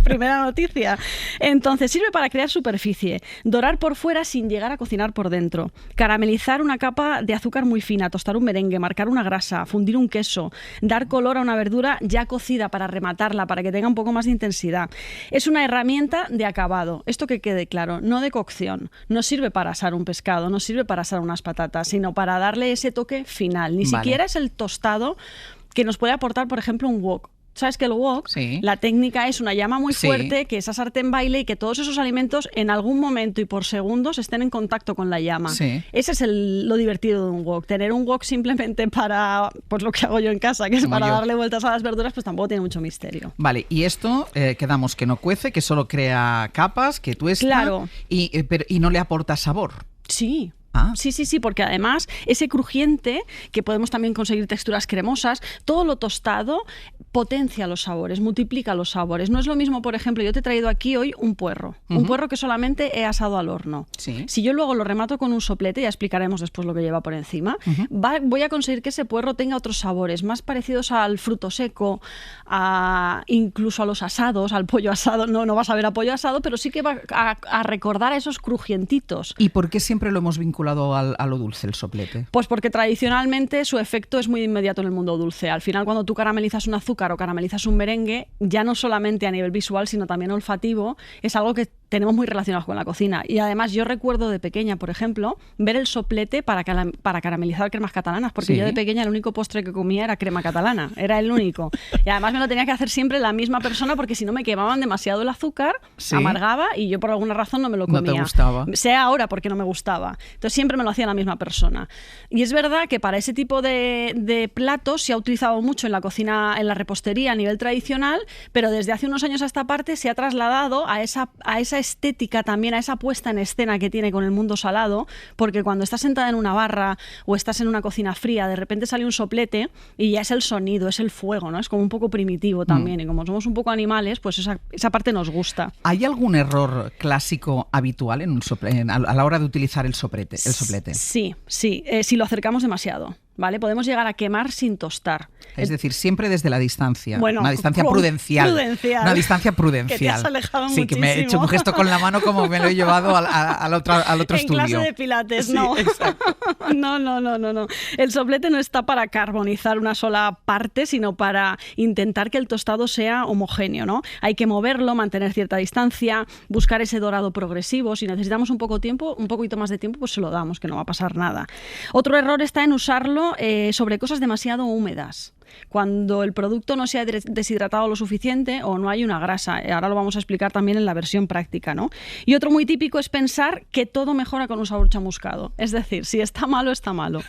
Primera noticia. Entonces, sirve para crear superficie, dorar por fuera sin llegar a cocinar por dentro, caramelizar una capa de azúcar muy fina, tostar un merengue, marcar una grasa, fundir un queso, dar color a una verdura ya cocida para rematarla, para que tenga un poco más de intensidad. Es una herramienta de acabado. Esto que quede claro, no de cocción. No sirve para asar un pescado, no sirve para asar unas patatas, sino para darle ese toque final. Ni Vale. siquiera es el tostado que nos puede aportar, por ejemplo, un wok. ¿Sabes que el wok, la técnica es una llama muy Sí. fuerte, que esa sartén baile y que todos esos alimentos en algún momento y por segundos estén en contacto con la llama? Sí. Ese es lo divertido de un wok. Tener un wok simplemente para, pues lo que hago yo en casa, que es Como para yo. darle vueltas a las verduras, pues tampoco tiene mucho misterio. Vale, y esto quedamos que no cuece, que solo crea capas, que tuesta Claro. y no le aporta sabor. Sí. Ah. Sí, porque además ese crujiente, que podemos también conseguir texturas cremosas, todo lo tostado potencia los sabores, multiplica los sabores. No es lo mismo, por ejemplo, yo te he traído aquí hoy un puerro, un puerro que solamente he asado al horno. Sí. Si yo luego lo remato con un soplete, ya explicaremos después lo que lleva por encima, voy a conseguir que ese puerro tenga otros sabores, más parecidos al fruto seco, incluso a los asados, al pollo asado. No vas a ver a pollo asado, pero sí que va a recordar a esos crujientitos. ¿Y por qué siempre lo hemos vinculado a lo dulce, el soplete? Pues porque tradicionalmente su efecto es muy inmediato en el mundo dulce. Al final, cuando tú caramelizas un azúcar o caramelizas un merengue, ya no solamente a nivel visual, sino también olfativo, es algo que tenemos muy relacionados con la cocina. Y además yo recuerdo de pequeña, por ejemplo, ver el soplete para caramelizar cremas catalanas, porque Sí. yo de pequeña el único postre que comía era crema catalana, era el único. Y además me lo tenía que hacer siempre la misma persona, porque si no me quemaban demasiado el azúcar, Sí. amargaba y yo por alguna razón no me lo comía. No te gustaba. Sea ahora porque no me gustaba. Entonces siempre me lo hacía la misma persona. Y es verdad que para ese tipo de platos se ha utilizado mucho en la cocina, en la repostería a nivel tradicional, pero desde hace unos años a esta parte se ha trasladado a esa esa estética también, a esa puesta en escena que tiene con el mundo salado, porque cuando estás sentada en una barra o estás en una cocina fría, de repente sale un soplete y ya es el sonido, es el fuego, ¿no? Es como un poco primitivo también, y como somos un poco animales, pues esa parte nos gusta. ¿Hay algún error clásico habitual en a la hora de utilizar el soplete? Sí, si lo acercamos demasiado. ¿Vale? Podemos llegar a quemar sin tostar. Es decir, siempre desde la distancia. Bueno, una distancia prudencial. Una distancia prudencial. Que te has alejado sí, muchísimo. Que me he hecho un gesto con la mano como me lo he llevado al otro en estudio. En clase de pilates, sí, no. Exacto. No. El soplete no está para carbonizar una sola parte, sino para intentar que el tostado sea homogéneo, ¿no? Hay que moverlo, mantener cierta distancia, buscar ese dorado progresivo. Si necesitamos un poquito más de tiempo, pues se lo damos, que no va a pasar nada. Otro error está en usarlo sobre cosas demasiado húmedas. Cuando el producto no se ha deshidratado lo suficiente o no hay una grasa. Ahora lo vamos a explicar también en la versión práctica, ¿no? Y otro muy típico es pensar que todo mejora con un sabor chamuscado. Es decir, si está malo, está malo.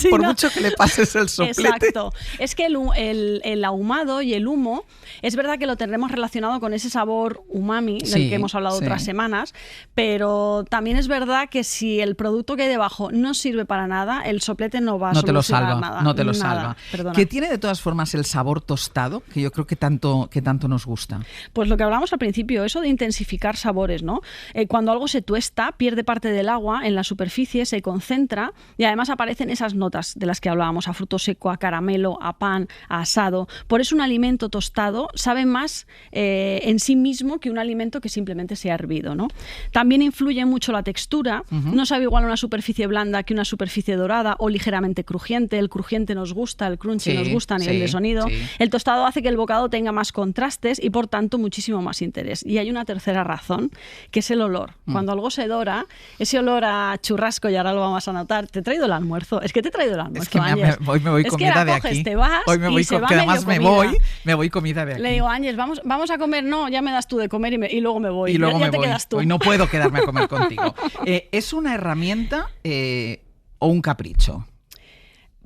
Por mucho que le pases el soplete. Exacto. Es que el ahumado y el humo, es verdad que lo tendremos relacionado con ese sabor umami del que hemos hablado otras semanas, pero también es verdad que si el producto que hay debajo no sirve para nada, el soplete no va a solucionar nada. No te lo salva. Perdona. Que tiene de todas formas el sabor tostado, que yo creo que tanto nos gusta. Pues lo que hablábamos al principio, eso de intensificar sabores, ¿no? Cuando algo se tuesta, pierde parte del agua en la superficie, se concentra y además aparecen esas notas de las que hablábamos, a fruto seco, a caramelo, a pan, a asado. Por eso un alimento tostado sabe más en sí mismo que un alimento que simplemente se ha hervido, ¿no? También influye mucho la textura. No sabe igual una superficie blanda que una superficie dorada o ligeramente crujiente. El crujiente nos gusta, el crunchy nos gusta a nivel de sonido. El tostado hace que el bocado tenga más contrastes y por tanto muchísimo más interés. Y hay una tercera razón, que es el olor. Cuando algo se dora, ese olor a churrasco, y ahora lo vamos a notar, te he traído el almuerzo. Es que te he traído el almuerzo, es que Ángel. hoy me voy comida de aquí. Te vas hoy me voy que además me voy comida de aquí. Le digo, Ángel, vamos a comer. No, ya me das tú de comer y luego me voy. Y luego ya me te voy. Quedas tú. Hoy no puedo quedarme a comer contigo. ¿Es una herramienta o un capricho?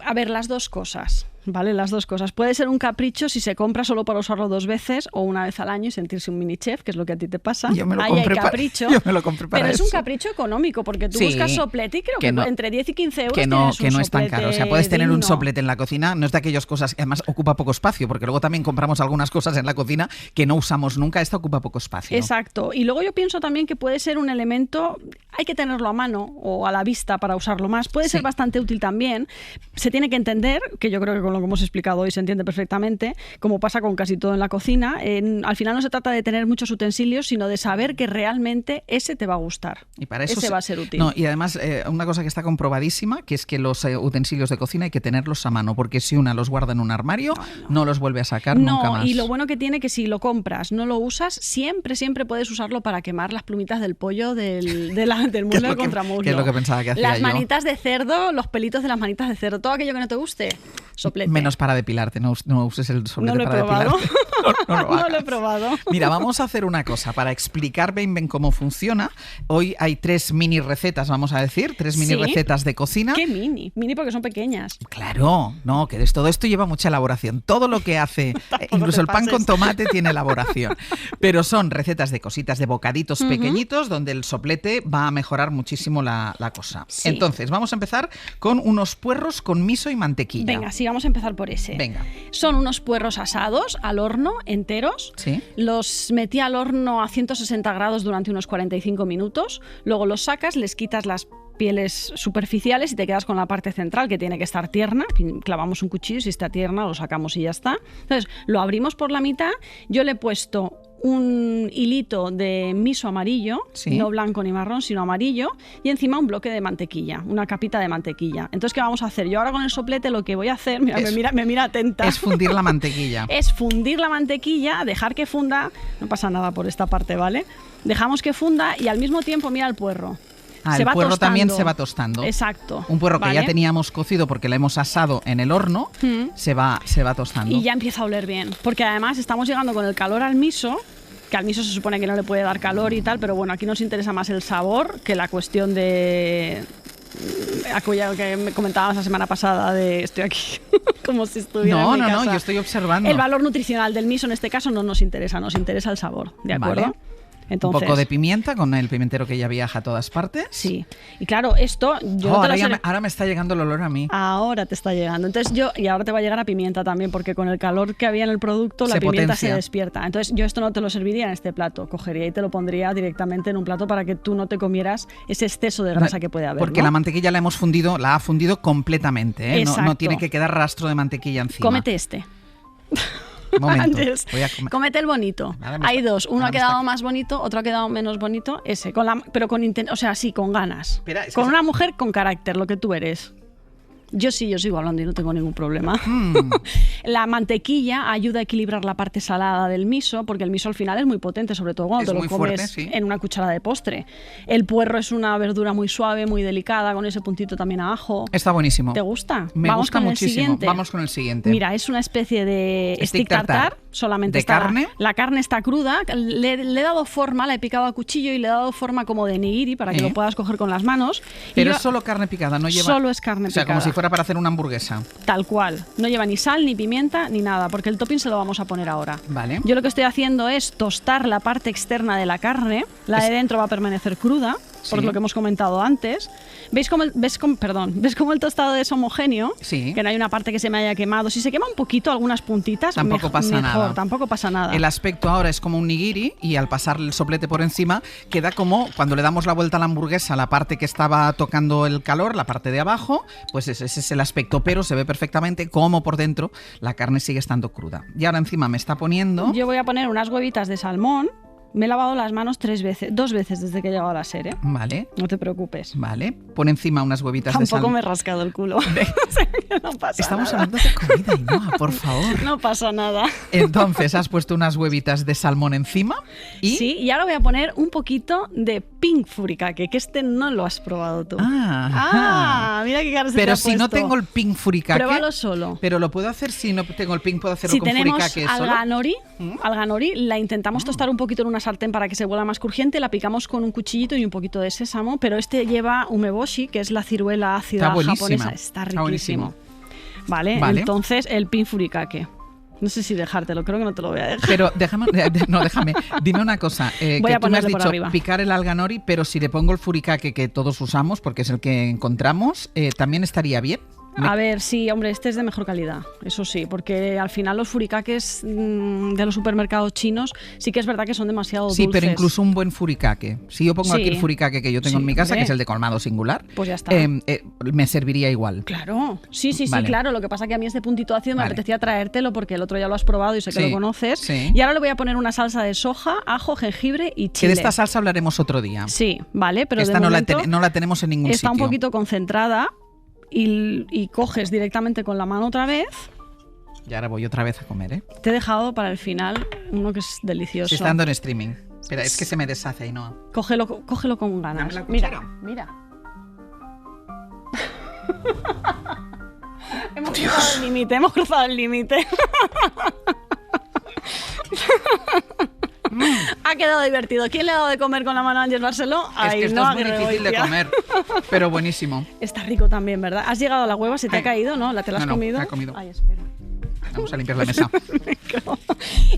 A ver, las dos cosas. ¿Vale? Las dos cosas. Puede ser un capricho si se compra solo para usarlo 2 veces o una vez al año y sentirse un mini chef, que es lo que a ti te pasa. Yo me lo Ahí compré hay capricho. yo me lo compré para pero eso. Es un capricho económico, porque tú buscas soplete y creo que entre 10 y 15 euros que no es tan caro. O sea, puedes tener un soplete en la cocina, no es de aquellas cosas, además ocupa poco espacio, porque luego también compramos algunas cosas en la cocina que no usamos nunca. Esta ocupa poco espacio. Exacto. Y luego yo pienso también que puede ser un elemento, hay que tenerlo a mano o a la vista para usarlo más. Puede ser bastante útil también. Se tiene que entender, que yo creo que con lo que hemos explicado hoy se entiende perfectamente, como pasa con casi todo en la cocina. Al final no se trata de tener muchos utensilios, sino de saber que realmente ese te va a gustar. Y para eso ese va a ser útil. No, y además, una cosa que está comprobadísima, que es que los utensilios de cocina hay que tenerlos a mano, porque si una los guarda en un armario, no los vuelve a sacar nunca más. Y lo bueno que tiene que si lo compras, no lo usas, siempre puedes usarlo para quemar las plumitas del pollo del muslo del contramuslo. ¿Qué es lo que pensaba que hacía Las manitas de cerdo, los pelitos de las manitas de cerdo, todo aquello que no te guste, soplete. Menos para depilarte, no uses el soplete para depilarte. No lo he probado. Mira, vamos a hacer una cosa para explicar bien cómo funciona. Hoy hay 3 mini recetas, vamos a decir, 3 mini recetas de cocina. ¿Qué mini? Mini porque son pequeñas. Claro, no, que todo esto lleva mucha elaboración. Todo lo que hace, incluso el pan con tomate tiene elaboración. Pero son recetas de cositas, de bocaditos pequeñitos, donde el soplete va a mejorar muchísimo la cosa. Sí. Entonces, vamos a empezar con unos puerros con miso y mantequilla. Venga, sí, vamos a empezar por ese. Venga. Son unos puerros asados al horno, enteros. Sí. Los metí al horno a 160 grados durante unos 45 minutos. Luego los sacas, les quitas las pieles superficiales y te quedas con la parte central, que tiene que estar tierna. Clavamos un cuchillo, si está tierna lo sacamos y ya está. Entonces, lo abrimos por la mitad. Yo le he puesto un hilito de miso amarillo, no blanco ni marrón, sino amarillo, y encima un bloque de mantequilla, una capita de mantequilla. Entonces, ¿qué vamos a hacer? Yo ahora con el soplete lo que voy a hacer, me mira atenta. Es fundir la mantequilla. Es fundir la mantequilla, dejar que funda, no pasa nada por esta parte, ¿vale? Dejamos que funda y al mismo tiempo mira el puerro. El puerro también se va tostando. Exacto. Un puerro que ya teníamos cocido porque lo hemos asado en el horno, se va tostando. Y ya empieza a oler bien. Porque además estamos llegando con el calor al miso, que al miso se supone que no le puede dar calor y tal, pero bueno, aquí nos interesa más el sabor que la cuestión de aquello que me comentabas la semana pasada de estoy aquí como si estuviera en mi casa. No, yo estoy observando. El valor nutricional del miso en este caso no nos interesa el sabor, ¿de acuerdo? Vale. Entonces, un poco de pimienta con el pimentero que ya viaja a todas partes. Sí. Y claro, esto... ahora me está llegando el olor a mí. Ahora te está llegando. Entonces y ahora te va a llegar a pimienta también, porque con el calor que había en el producto, la pimienta se despierta. Entonces yo esto no te lo serviría en este plato. Cogería y te lo pondría directamente en un plato para que tú no te comieras ese exceso de grasa que puede haber. Porque la mantequilla la ha fundido completamente. No tiene que quedar rastro de mantequilla encima. Cómete este. Momento. Antes, cómete el bonito. Hay dos. Uno ha quedado más bonito, otro ha quedado menos bonito. Ese, pero con ganas. Con una mujer con carácter, lo que tú eres. Yo sigo hablando y no tengo ningún problema. La mantequilla ayuda a equilibrar la parte salada del miso, porque el miso al final es muy potente, sobre todo cuando te lo comes en una cucharada de postre. El puerro es una verdura muy suave, muy delicada, con ese puntito también a ajo. Está buenísimo. ¿Te gusta? Me gusta muchísimo. Vamos con el siguiente. Mira, es una especie de stick tartar. Solamente ¿De carne? La carne está cruda. Le he dado forma, la he picado a cuchillo y le he dado forma como de nigiri para que lo puedas coger con las manos. Pero es solo carne picada, no lleva... Solo es carne picada. O sea, como si fuera para hacer una hamburguesa. Tal cual. No lleva ni sal, ni pimienta, ni nada, porque el topping se lo vamos a poner ahora. Vale. Yo lo que estoy haciendo es tostar la parte externa de la carne. La de dentro va a permanecer cruda, por lo que hemos comentado antes. ¿Ves cómo el tostado es homogéneo? Sí. Que no hay una parte que se me haya quemado. Si se quema un poquito algunas puntitas, tampoco pasa nada. Tampoco pasa nada. El aspecto ahora es como un nigiri y al pasar el soplete por encima queda como cuando le damos la vuelta a la hamburguesa, la parte que estaba tocando el calor, la parte de abajo, pues ese es el aspecto, pero se ve perfectamente como por dentro la carne sigue estando cruda. Y ahora encima me está poniendo... Yo voy a poner unas huevitas de salmón. Me he lavado las manos 2 veces desde que he llegado a la serie. Vale. No te preocupes. Vale. Pon encima unas huevitas de salmón. Tampoco me he rascado el culo. No pasa Estamos nada. hablando de comida, Ainhoa, por favor. No pasa nada. Entonces, has puesto unas huevitas de salmón encima y... Sí, y ahora voy a poner un poquito de pink furikake, que este no lo has probado tú. Mira qué cara se te ha Pero si puesto. no tengo el pink furikake... Pruébalo solo. Pero lo puedo hacer si no tengo el pink, puedo hacerlo con furikake solo. Si tenemos alga nori, la intentamos tostar un poquito en una sartén para que se vuelva más crujiente, la picamos con un cuchillito y un poquito de sésamo, pero este lleva umeboshi, que es la ciruela ácida japonesa. Está riquísimo. Vale, entonces el pink furikake. No sé si dejártelo, creo que no te lo voy a dejar. Pero déjame. Dime una cosa. Voy que a tú me has ponerle por dicho arriba. Picar el alga nori, pero si le pongo el furikake que todos usamos, porque es el que encontramos, ¿también estaría bien? A ver, sí, hombre, este es de mejor calidad, eso sí, porque al final los furikakes de los supermercados chinos sí que es verdad que son demasiado dulces. Sí, pero incluso un buen furikake. Si yo pongo aquí el furikake que yo tengo en mi casa, que es el de colmado singular, pues ya está. Me serviría igual. Claro, sí, claro. Lo que pasa es que a mí este puntito ácido me apetecía traértelo porque el otro ya lo has probado y sé que lo conoces. Sí. Y ahora le voy a poner una salsa de soja, ajo, jengibre y chile. Que de esta salsa hablaremos otro día. Sí, vale, pero esta de momento no la tenemos en ningún está sitio. un poquito concentrada. Y coges directamente con la mano otra vez. Y ahora voy otra vez a comer, ¿eh? Te he dejado para el final uno que es delicioso. Se está dando en streaming. Espera, es que se me deshace y no. Cógelo con ganas. Dame la mira. Hemos cruzado el límite. Ha quedado divertido. ¿Quién le ha dado de comer con la mano a Ángel Barceló? Es que esto es muy difícil de comer, pero buenísimo. Está rico también, ¿verdad? ¿Has llegado a la hueva? ¿Se te ha caído? ¿No? ¿Te la has comido? No, la he comido. Ay, espera. Vamos a limpiar la mesa.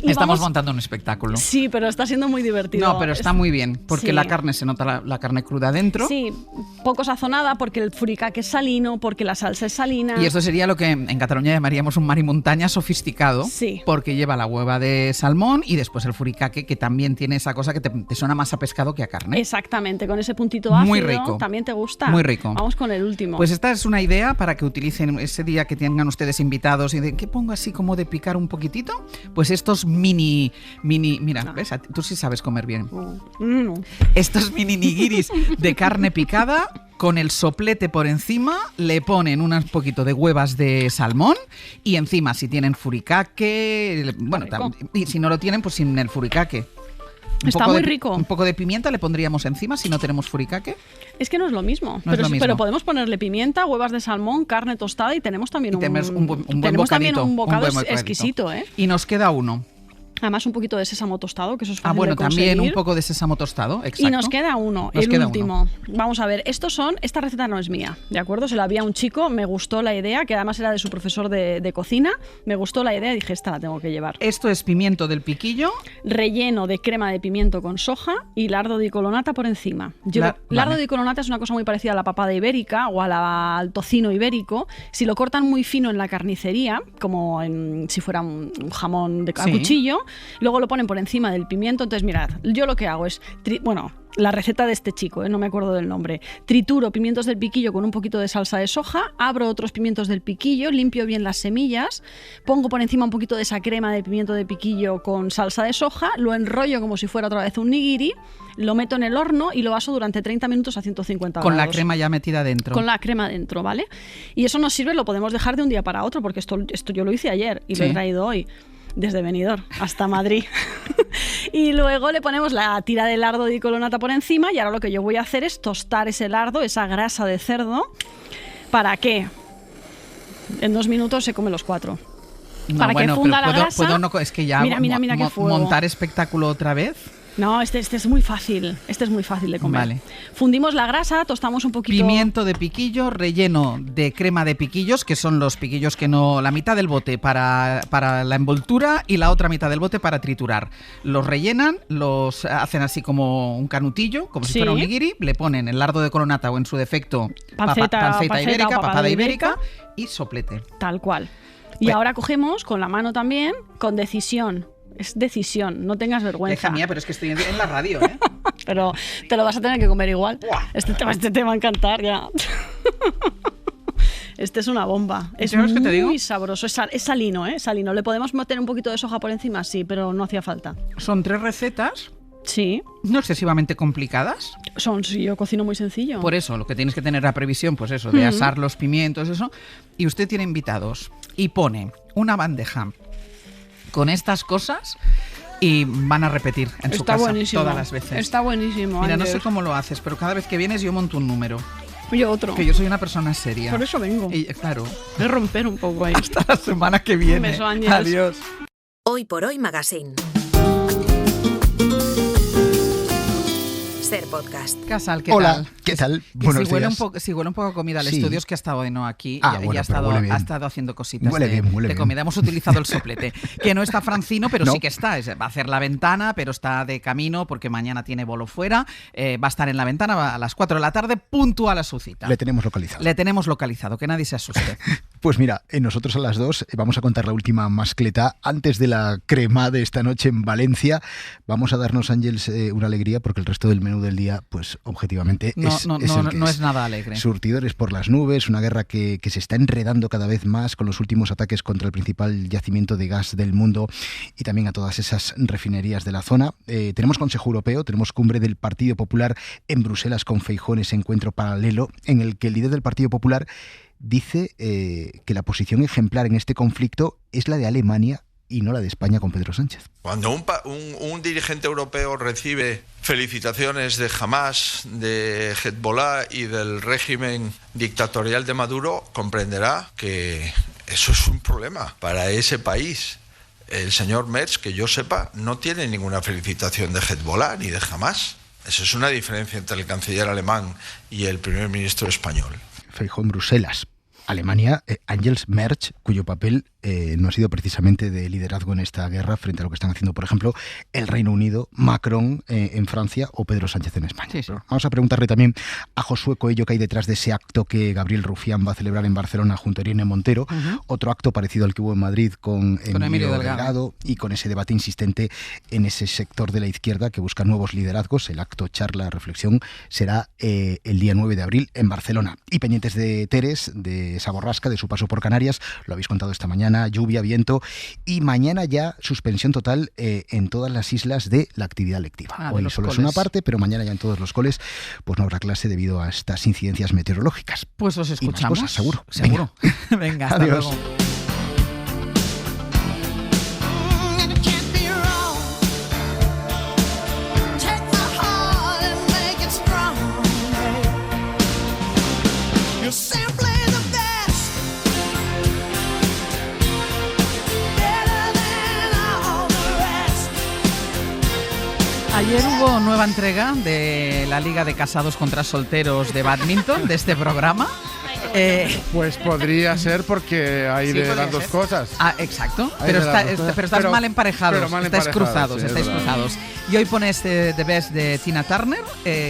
Estamos montando un espectáculo. Sí, pero está siendo muy divertido. No, pero está muy bien, porque la carne se nota la carne cruda dentro. Sí, poco sazonada, porque el furikake es salino, porque la salsa es salina. Y esto sería lo que en Cataluña llamaríamos un mar y montaña sofisticado, sí, porque lleva la hueva de salmón y después el furikake, que también tiene esa cosa que te suena más a pescado que a carne. Exactamente, con ese puntito ácido. Muy rico. ¿También te gusta? Muy rico. Vamos con el último. Pues esta es una idea para que utilicen ese día que tengan ustedes invitados y de ¿qué pongo así como de picar un poquitito? Pues estos mira, ¿ves? Tú sí sabes comer bien. Estos mini nigiris de carne picada con el soplete por encima, le ponen un poquito de huevas de salmón y encima si tienen furikake, bueno, y si no lo tienen, pues sin el furikake. Está muy rico. Un poco de pimienta le pondríamos encima si no tenemos furikake. Es que no es lo mismo. Pero podemos ponerle pimienta, huevas de salmón, carne tostada y tenemos también un buen bocadito, bocado exquisito, ¿eh? Y nos queda uno. Además, un poquito de sésamo tostado, que eso es fácil de conseguir. También un poco de sésamo tostado, exacto. Y nos queda uno, el último. Vamos a ver, esta receta no es mía, ¿de acuerdo? Se la vi a un chico, me gustó la idea, que además era de su profesor de cocina, me gustó la idea y dije, esta la tengo que llevar. Esto es pimiento del piquillo. Relleno de crema de pimiento con soja y lardo de icolonata por encima. Lardo de icolonata es una cosa muy parecida a la papada ibérica o al tocino ibérico. Si lo cortan muy fino en la carnicería, como si fuera un jamón de cuchillo, luego lo ponen por encima del pimiento. Entonces, mirad, yo lo que hago es, la receta de este chico, no me acuerdo del nombre, trituro pimientos del piquillo con un poquito de salsa de soja, abro otros pimientos del piquillo, limpio bien las semillas, pongo por encima un poquito de esa crema de pimiento de piquillo con salsa de soja, lo enrollo como si fuera otra vez un nigiri, lo meto en el horno y lo aso durante 30 minutos a 150 grados. Con la crema ya metida dentro. Con la crema dentro, ¿vale? Y eso nos sirve, lo podemos dejar de un día para otro, porque esto yo lo hice ayer y lo he traído hoy. Desde Benidorm hasta Madrid. Y luego le ponemos la tira de lardo de icolonata por encima y ahora lo que yo voy a hacer es tostar ese lardo, esa grasa de cerdo. ¿Para qué? En 2 minutos se come los 4. Para que funda la grasa. Es que ya mira qué fuego. Montar espectáculo otra vez. No, este es muy fácil. Este es muy fácil de comer. Vale. Fundimos la grasa, tostamos un poquito. Pimiento de piquillo, relleno de crema de piquillos, que son los piquillos que no... La mitad del bote para la envoltura y la otra mitad del bote para triturar. Los rellenan, los hacen así como un canutillo, como si fuera un nigiri, le ponen el lardo de icolonata o en su defecto panceta ibérica, papada ibérica y soplete. Tal cual. Y ahora cogemos con la mano también, con decisión. Es decisión, no tengas vergüenza. Deja mía, pero es que estoy en la radio, ¿eh? Pero te lo vas a tener que comer igual. Este te va a encantar ya. Este es una bomba. Es muy sabroso. Es salino, ¿eh? Salino. ¿Le podemos meter un poquito de soja por encima? Sí, pero no hacía falta. Son 3 recetas. Sí. No excesivamente complicadas. Sí, yo cocino muy sencillo. Por eso, lo que tienes que tener la previsión, pues eso, de asar los pimientos, eso. Y usted tiene invitados y pone una bandeja con estas cosas y van a repetir en su casa todas las veces. Está buenísimo. Mira, no sé cómo lo haces, pero cada vez que vienes yo monto un número. Yo otro. Que yo soy una persona seria. Por eso vengo. Y, claro. Voy a romper un poco ahí. Hasta la semana que viene. Un beso, Ángel. Adiós. Hoy por Hoy Magazine. Ser podcast. Casal, ¿qué Hola, tal? ¿qué tal? Buenos días. Si huele un poco a comida al estudio, es que ha estado hoy no aquí y ha estado haciendo cositas huele de comida. Hemos utilizado el soplete, que no está Francino, pero sí que está. Va a hacer la ventana, pero está de camino porque mañana tiene bolo fuera. Va a estar en la ventana a las 4 de la tarde, puntual a su cita. Le tenemos localizado. Que nadie se asuste. Pues mira, nosotros a las 2 vamos a contar la última mascleta antes de la crema de esta noche en Valencia. Vamos a darnos, Ángeles, una alegría porque el resto del menú del día, pues objetivamente no es nada alegre. Surtidores por las nubes, una guerra que se está enredando cada vez más con los últimos ataques contra el principal yacimiento de gas del mundo y también a todas esas refinerías de la zona. Tenemos Consejo Europeo, tenemos cumbre del Partido Popular en Bruselas con Feijóo en ese encuentro paralelo en el que el líder del Partido Popular dice que la posición ejemplar en este conflicto es la de Alemania y no la de España con Pedro Sánchez. Cuando un dirigente europeo recibe felicitaciones de Hamas, de Hezbollah y del régimen dictatorial de Maduro, comprenderá que eso es un problema para ese país. El señor Merz, que yo sepa, no tiene ninguna felicitación de Hezbollah ni de Hamas. Esa es una diferencia entre el canciller alemán y el primer ministro español. Feijóo en Bruselas. Alemania, Angels Merz, cuyo papel no ha sido precisamente de liderazgo en esta guerra frente a lo que están haciendo, por ejemplo, el Reino Unido, Macron en Francia o Pedro Sánchez en España. Sí. Vamos a preguntarle también a Josué Coello qué hay detrás de ese acto que Gabriel Rufián va a celebrar en Barcelona junto a Irene Montero, otro acto parecido al que hubo en Madrid con Emilio Delgado y con ese debate insistente en ese sector de la izquierda que busca nuevos liderazgos. El acto, charla, reflexión será el día 9 de abril en Barcelona. Y pendientes de Teres, de esa borrasca, de su paso por Canarias, lo habéis contado esta mañana, lluvia, viento y mañana ya suspensión total en todas las islas de la actividad lectiva. Hoy solo es una parte, pero mañana ya en todos los coles pues no habrá clase debido a estas incidencias meteorológicas. Pues os escuchamos. Y más cosas, seguro. Venga, hasta adiós. Luego. Ayer hubo nueva entrega de la Liga de Casados contra Solteros de Badminton, de este programa. Pues podría ser porque hay de las dos cosas. Ah, exacto. Pero estás mal emparejados. Estáis cruzados. Y hoy pones The Best de Tina Turner.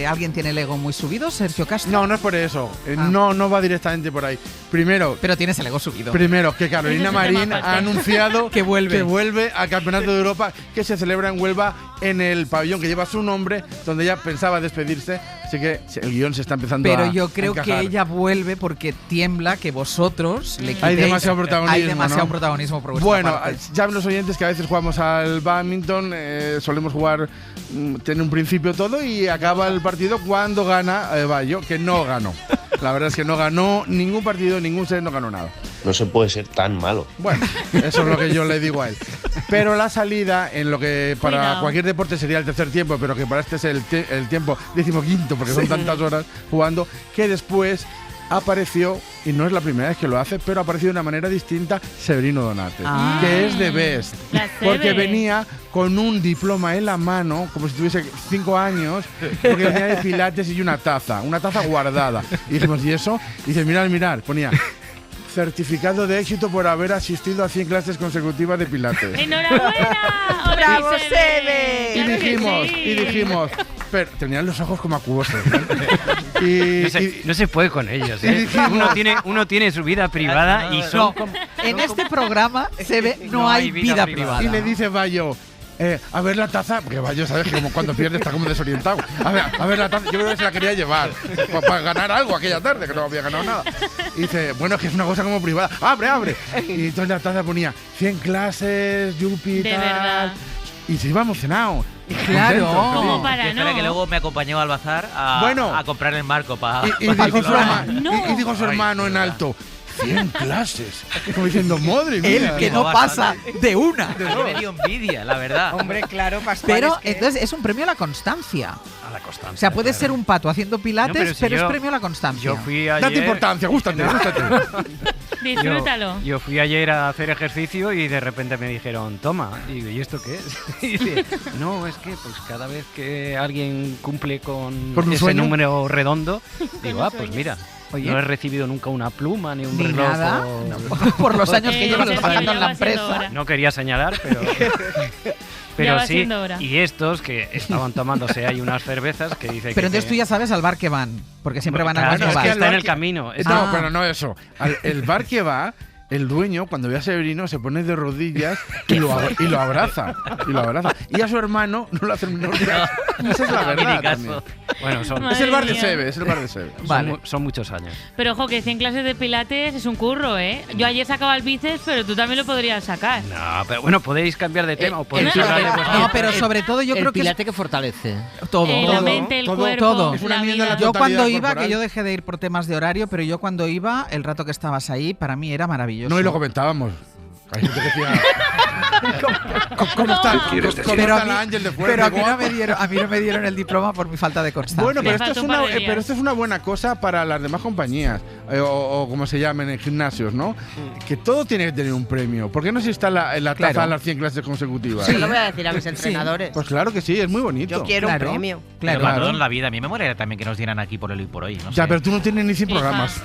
¿Alguien tiene el ego muy subido? ¿Sergio Castro? No, no es por eso. No va directamente por ahí. Primero. Pero tienes el ego subido. Primero, que Carolina Marín ha anunciado que vuelve al Campeonato de Europa que se celebra en Huelva en el pabellón que lleva su nombre, donde ella pensaba despedirse. Así que el guión se está empezando Pero yo creo que ella vuelve porque tiembla que vosotros le quitéis. Hay demasiado protagonismo. Hay demasiado protagonismo por vuestra Bueno, parte. ya ven los oyentes que a veces jugamos al badminton, solemos jugar, tiene un principio todo y acaba el partido cuando gana Bayo, que no ganó. La verdad es que no ganó ningún partido, ningún set, no ganó nada. No se puede ser tan malo. Bueno, eso es lo que yo le digo a él. Pero la salida, en lo que para cualquier deporte sería el tercer tiempo, pero que para este es el tiempo 15º, porque son tantas horas jugando, que después apareció, y no es la primera vez que lo hace, pero apareció de una manera distinta Severino Donate, que es The Best. Porque venía con un diploma en la mano, como si tuviese 5 años, porque venía de pilates y una taza guardada. Y dijimos, ¿y eso? Y dice, mirad, ponía certificado de éxito por haber asistido a 100 clases consecutivas de pilates. ¡Enhorabuena! ¡Bravo, Sebe! Y dijimos, pero tenían los ojos como acuosos. No se puede con ellos. Uno tiene su vida privada y son. En este programa no hay vida privada. Y le dice Bayo, a ver la taza, porque Bayo, sabes que como cuando pierde está como desorientado. A ver la taza, yo creo que se la quería llevar para ganar algo aquella tarde, que no había ganado nada. Y dice, bueno, es que es una cosa como privada. ¡Abre! Y entonces la taza ponía 100 clases, Yupi, de tal. verdad. Y se iba emocionado. Claro. ¿Cómo para Espera, que luego me acompañó al bazar a comprar el marco para. Y dijo su hermano en alto, 100 clases. Como diciendo, madre mía. El que no pasa de una. Me dio envidia, la verdad. Hombre, claro, Pascual. Pero entonces es un premio a la constancia. A la constancia. O sea, puedes ser un pato haciendo pilates, pero es premio a la constancia. Yo fui ayer. Date importancia, gústate. Disfrútalo. Yo fui ayer a hacer ejercicio y de repente me dijeron, toma. Y digo, ¿y esto qué es? Y dice, no, es que pues cada vez que alguien cumple con ese número redondo, digo, pues mira. Oye, no he recibido nunca una pluma ni un reloj. Nada. Por los años que llevas trabajando en la empresa. No quería señalar, pero sí. Y estos que estaban tomándose ahí unas cervezas que dice pero entonces tú ya sabes al bar que van, porque siempre van al mismo bar. Es que está en el camino. No, pero no eso. El bar que va, el dueño, cuando ve a Severino, se pone de rodillas y lo abraza. Y a su hermano no lo hace el menor caso. Esa es la verdad. Bueno, es el bar de Sebe, Vale. Son muchos años. Pero ojo, que 100 clases de pilates es un curro, ¿eh? Yo ayer sacaba el bíceps, pero tú también lo podrías sacar. No, pero bueno, podéis cambiar de tema o podéis hablar de vuestro. No, pero sobre todo yo creo que el pilate que fortalece. Todo. La mente, el cuerpo, todo. la vida. Yo cuando iba, que yo dejé de ir por temas de horario, pero yo cuando iba, el rato que estabas ahí, para mí era maravilloso. No, y lo comentábamos. Hay gente que decía, ¿cómo está? Pero a mí no me dieron el diploma por mi falta de constancia. Bueno, pero esto es una buena cosa para las demás compañías, o como se llamen en gimnasios, ¿no? Que todo tiene que tener un premio. ¿Por qué no se está la taza en las 100 clases consecutivas? Sí, lo voy a decir a mis entrenadores. Pues claro que sí, es muy bonito. Yo quiero un premio. Claro. Para toda la vida. A mí me molaría también que nos dieran aquí por el hoy por hoy. No ya, sé. pero tú no tienes ni 100 programas.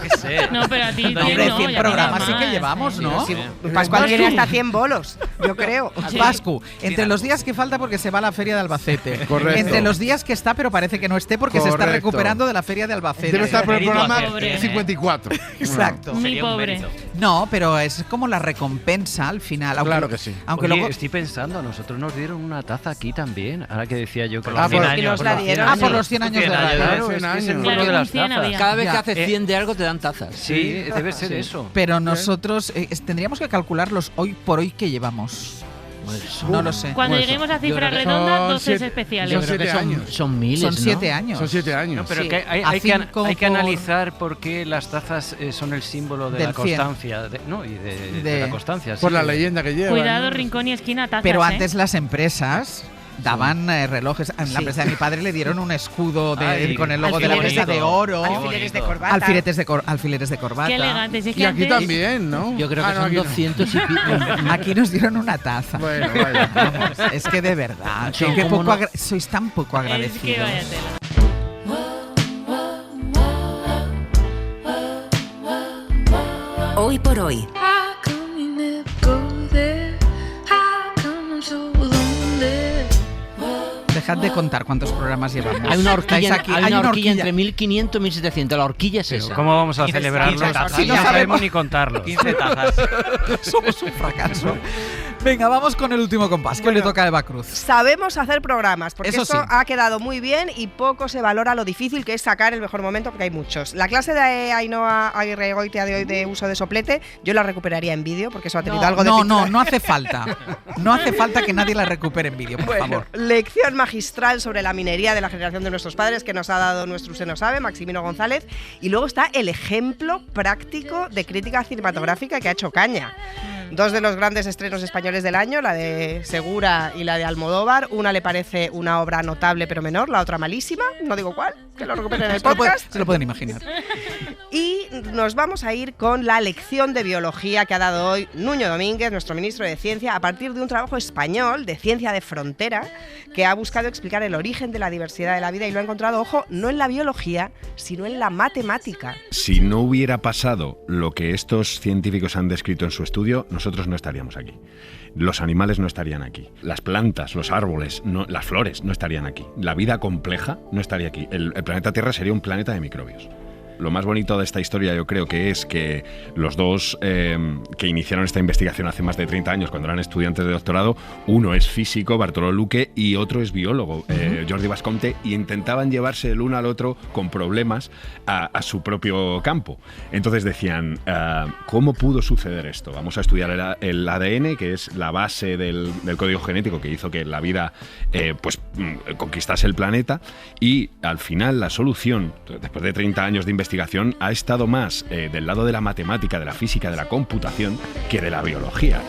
¿Qué sé? No, pero a ti Hombre, 100 ya programas tienes sí que más, llevamos, ¿no? Sí. Pascual tiene hasta 100 bolos, yo creo. Pascu, entre los días que falta porque se va a la feria de Albacete. Correcto. Entre los días que está, pero parece que no esté porque se está recuperando de la feria de Albacete. Debe estar por el programa 54. Exacto. Mi pobre. No, pero es como la recompensa al final. Aunque, claro que sí. Aunque Oye, luego estoy pensando, a nosotros nos dieron una taza aquí también. Ahora que decía yo que por los 100 años. Por los 100 años de radio. Claro, es el número de las tazas. Cada vez que haces 100 de algo te dan tazas. Sí, debe ser eso. Pero nosotros tendríamos que calcular los hoy por hoy que llevamos. No lo sé. Cuando lleguemos a cifra redonda, 2 especiales. Son 7 años. Son miles, Son 7 años. Son 7 años. No, pero Sí. que hay que analizar por qué las tazas son el símbolo de la constancia. De la constancia. Por la leyenda que lleva. Cuidado, rincón y esquina, tazas. Pero antes las empresas daban relojes. En la empresa de mi padre le dieron un escudo con el logo de la empresa de oro. Alfileres de corbata. Alfileres de corbata. Qué elegantes. Es que Y aquí antes- también, ¿no? Yo creo que son aquí no. 200 y pico. Aquí nos dieron una taza. Bueno, vaya. Vamos, es que de verdad, Son que como poco no- sois tan poco Es que agradecidos. vaya tela. Hoy por hoy. Dejad de contar cuántos programas llevamos. Hay una horquilla, Estáis aquí, hay una horquilla entre 1500 y 1700. La horquilla es esa. ¿Cómo vamos a celebrarlos? 15 tazas. Si no sabemos ni contarlos. 15 tazas. Somos un fracaso. Venga, vamos con el último compás. ¿Qué le toca a Eva Cruz? Sabemos hacer programas, porque Eso eso sí. ha quedado muy bien y poco se valora lo difícil que es sacar el mejor momento, porque hay muchos. La clase de Ainhoa Aguirregoitia de hoy de uso de soplete, yo la recuperaría en vídeo, porque eso ha tenido algo de titular. no hace falta. No hace falta que nadie la recupere en vídeo, por Bueno, favor. lección magistral sobre la minería de la generación de nuestros padres que nos ha dado nuestro Usted no sabe, Maximino González. Y luego está el ejemplo práctico de crítica cinematográfica que ha hecho caña. Dos de los grandes estrenos españoles del año, la de Segura y la de Almodóvar. Una le parece una obra notable pero menor, la otra malísima, no digo cuál, que lo recuperen en el podcast. Se lo pueden imaginar. Y nos vamos a ir con la lección de biología que ha dado hoy Nuño Domínguez, nuestro ministro de Ciencia, a partir de un trabajo español de ciencia de frontera que ha buscado explicar el origen de la diversidad de la vida y lo ha encontrado, ojo, no en la biología, sino en la matemática. Si no hubiera pasado lo que estos científicos han descrito en su estudio, nosotros no estaríamos aquí. Los animales no estarían aquí. Las plantas, los árboles, las flores no estarían aquí. La vida compleja no estaría aquí. El planeta Tierra sería un planeta de microbios. Lo más bonito de esta historia yo creo que es que los dos que iniciaron esta investigación hace más de 30 años, cuando eran estudiantes de doctorado, uno es físico, Bartolomé Luque, y otro es biólogo, Jordi Basconte, y intentaban llevarse el uno al otro con problemas a su propio campo. Entonces decían, ¿cómo pudo suceder esto? Vamos a estudiar el ADN, que es la base del código genético que hizo que la vida conquistase el planeta, y al final la solución, después de 30 años de investigación, ha estado más del lado de la matemática, de la física, de la computación, que de la biología.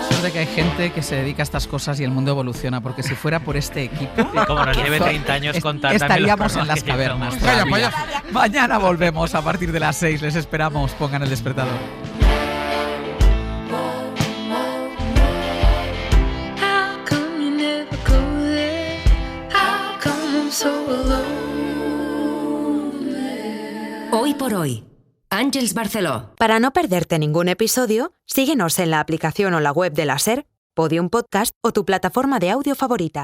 Suerte que hay gente que se dedica a estas cosas y el mundo evoluciona, porque si fuera por este equipo, Y como nos lleve 30 años contar estaríamos también en los las cavernas. Calla, todavía. payaso. Mañana volvemos a partir de las 6. Les esperamos. Pongan el despertador. Hoy por hoy. Àngels Barceló. Para no perderte ningún episodio, síguenos en la aplicación o la web de la SER, Podium Podcast o tu plataforma de audio favorita.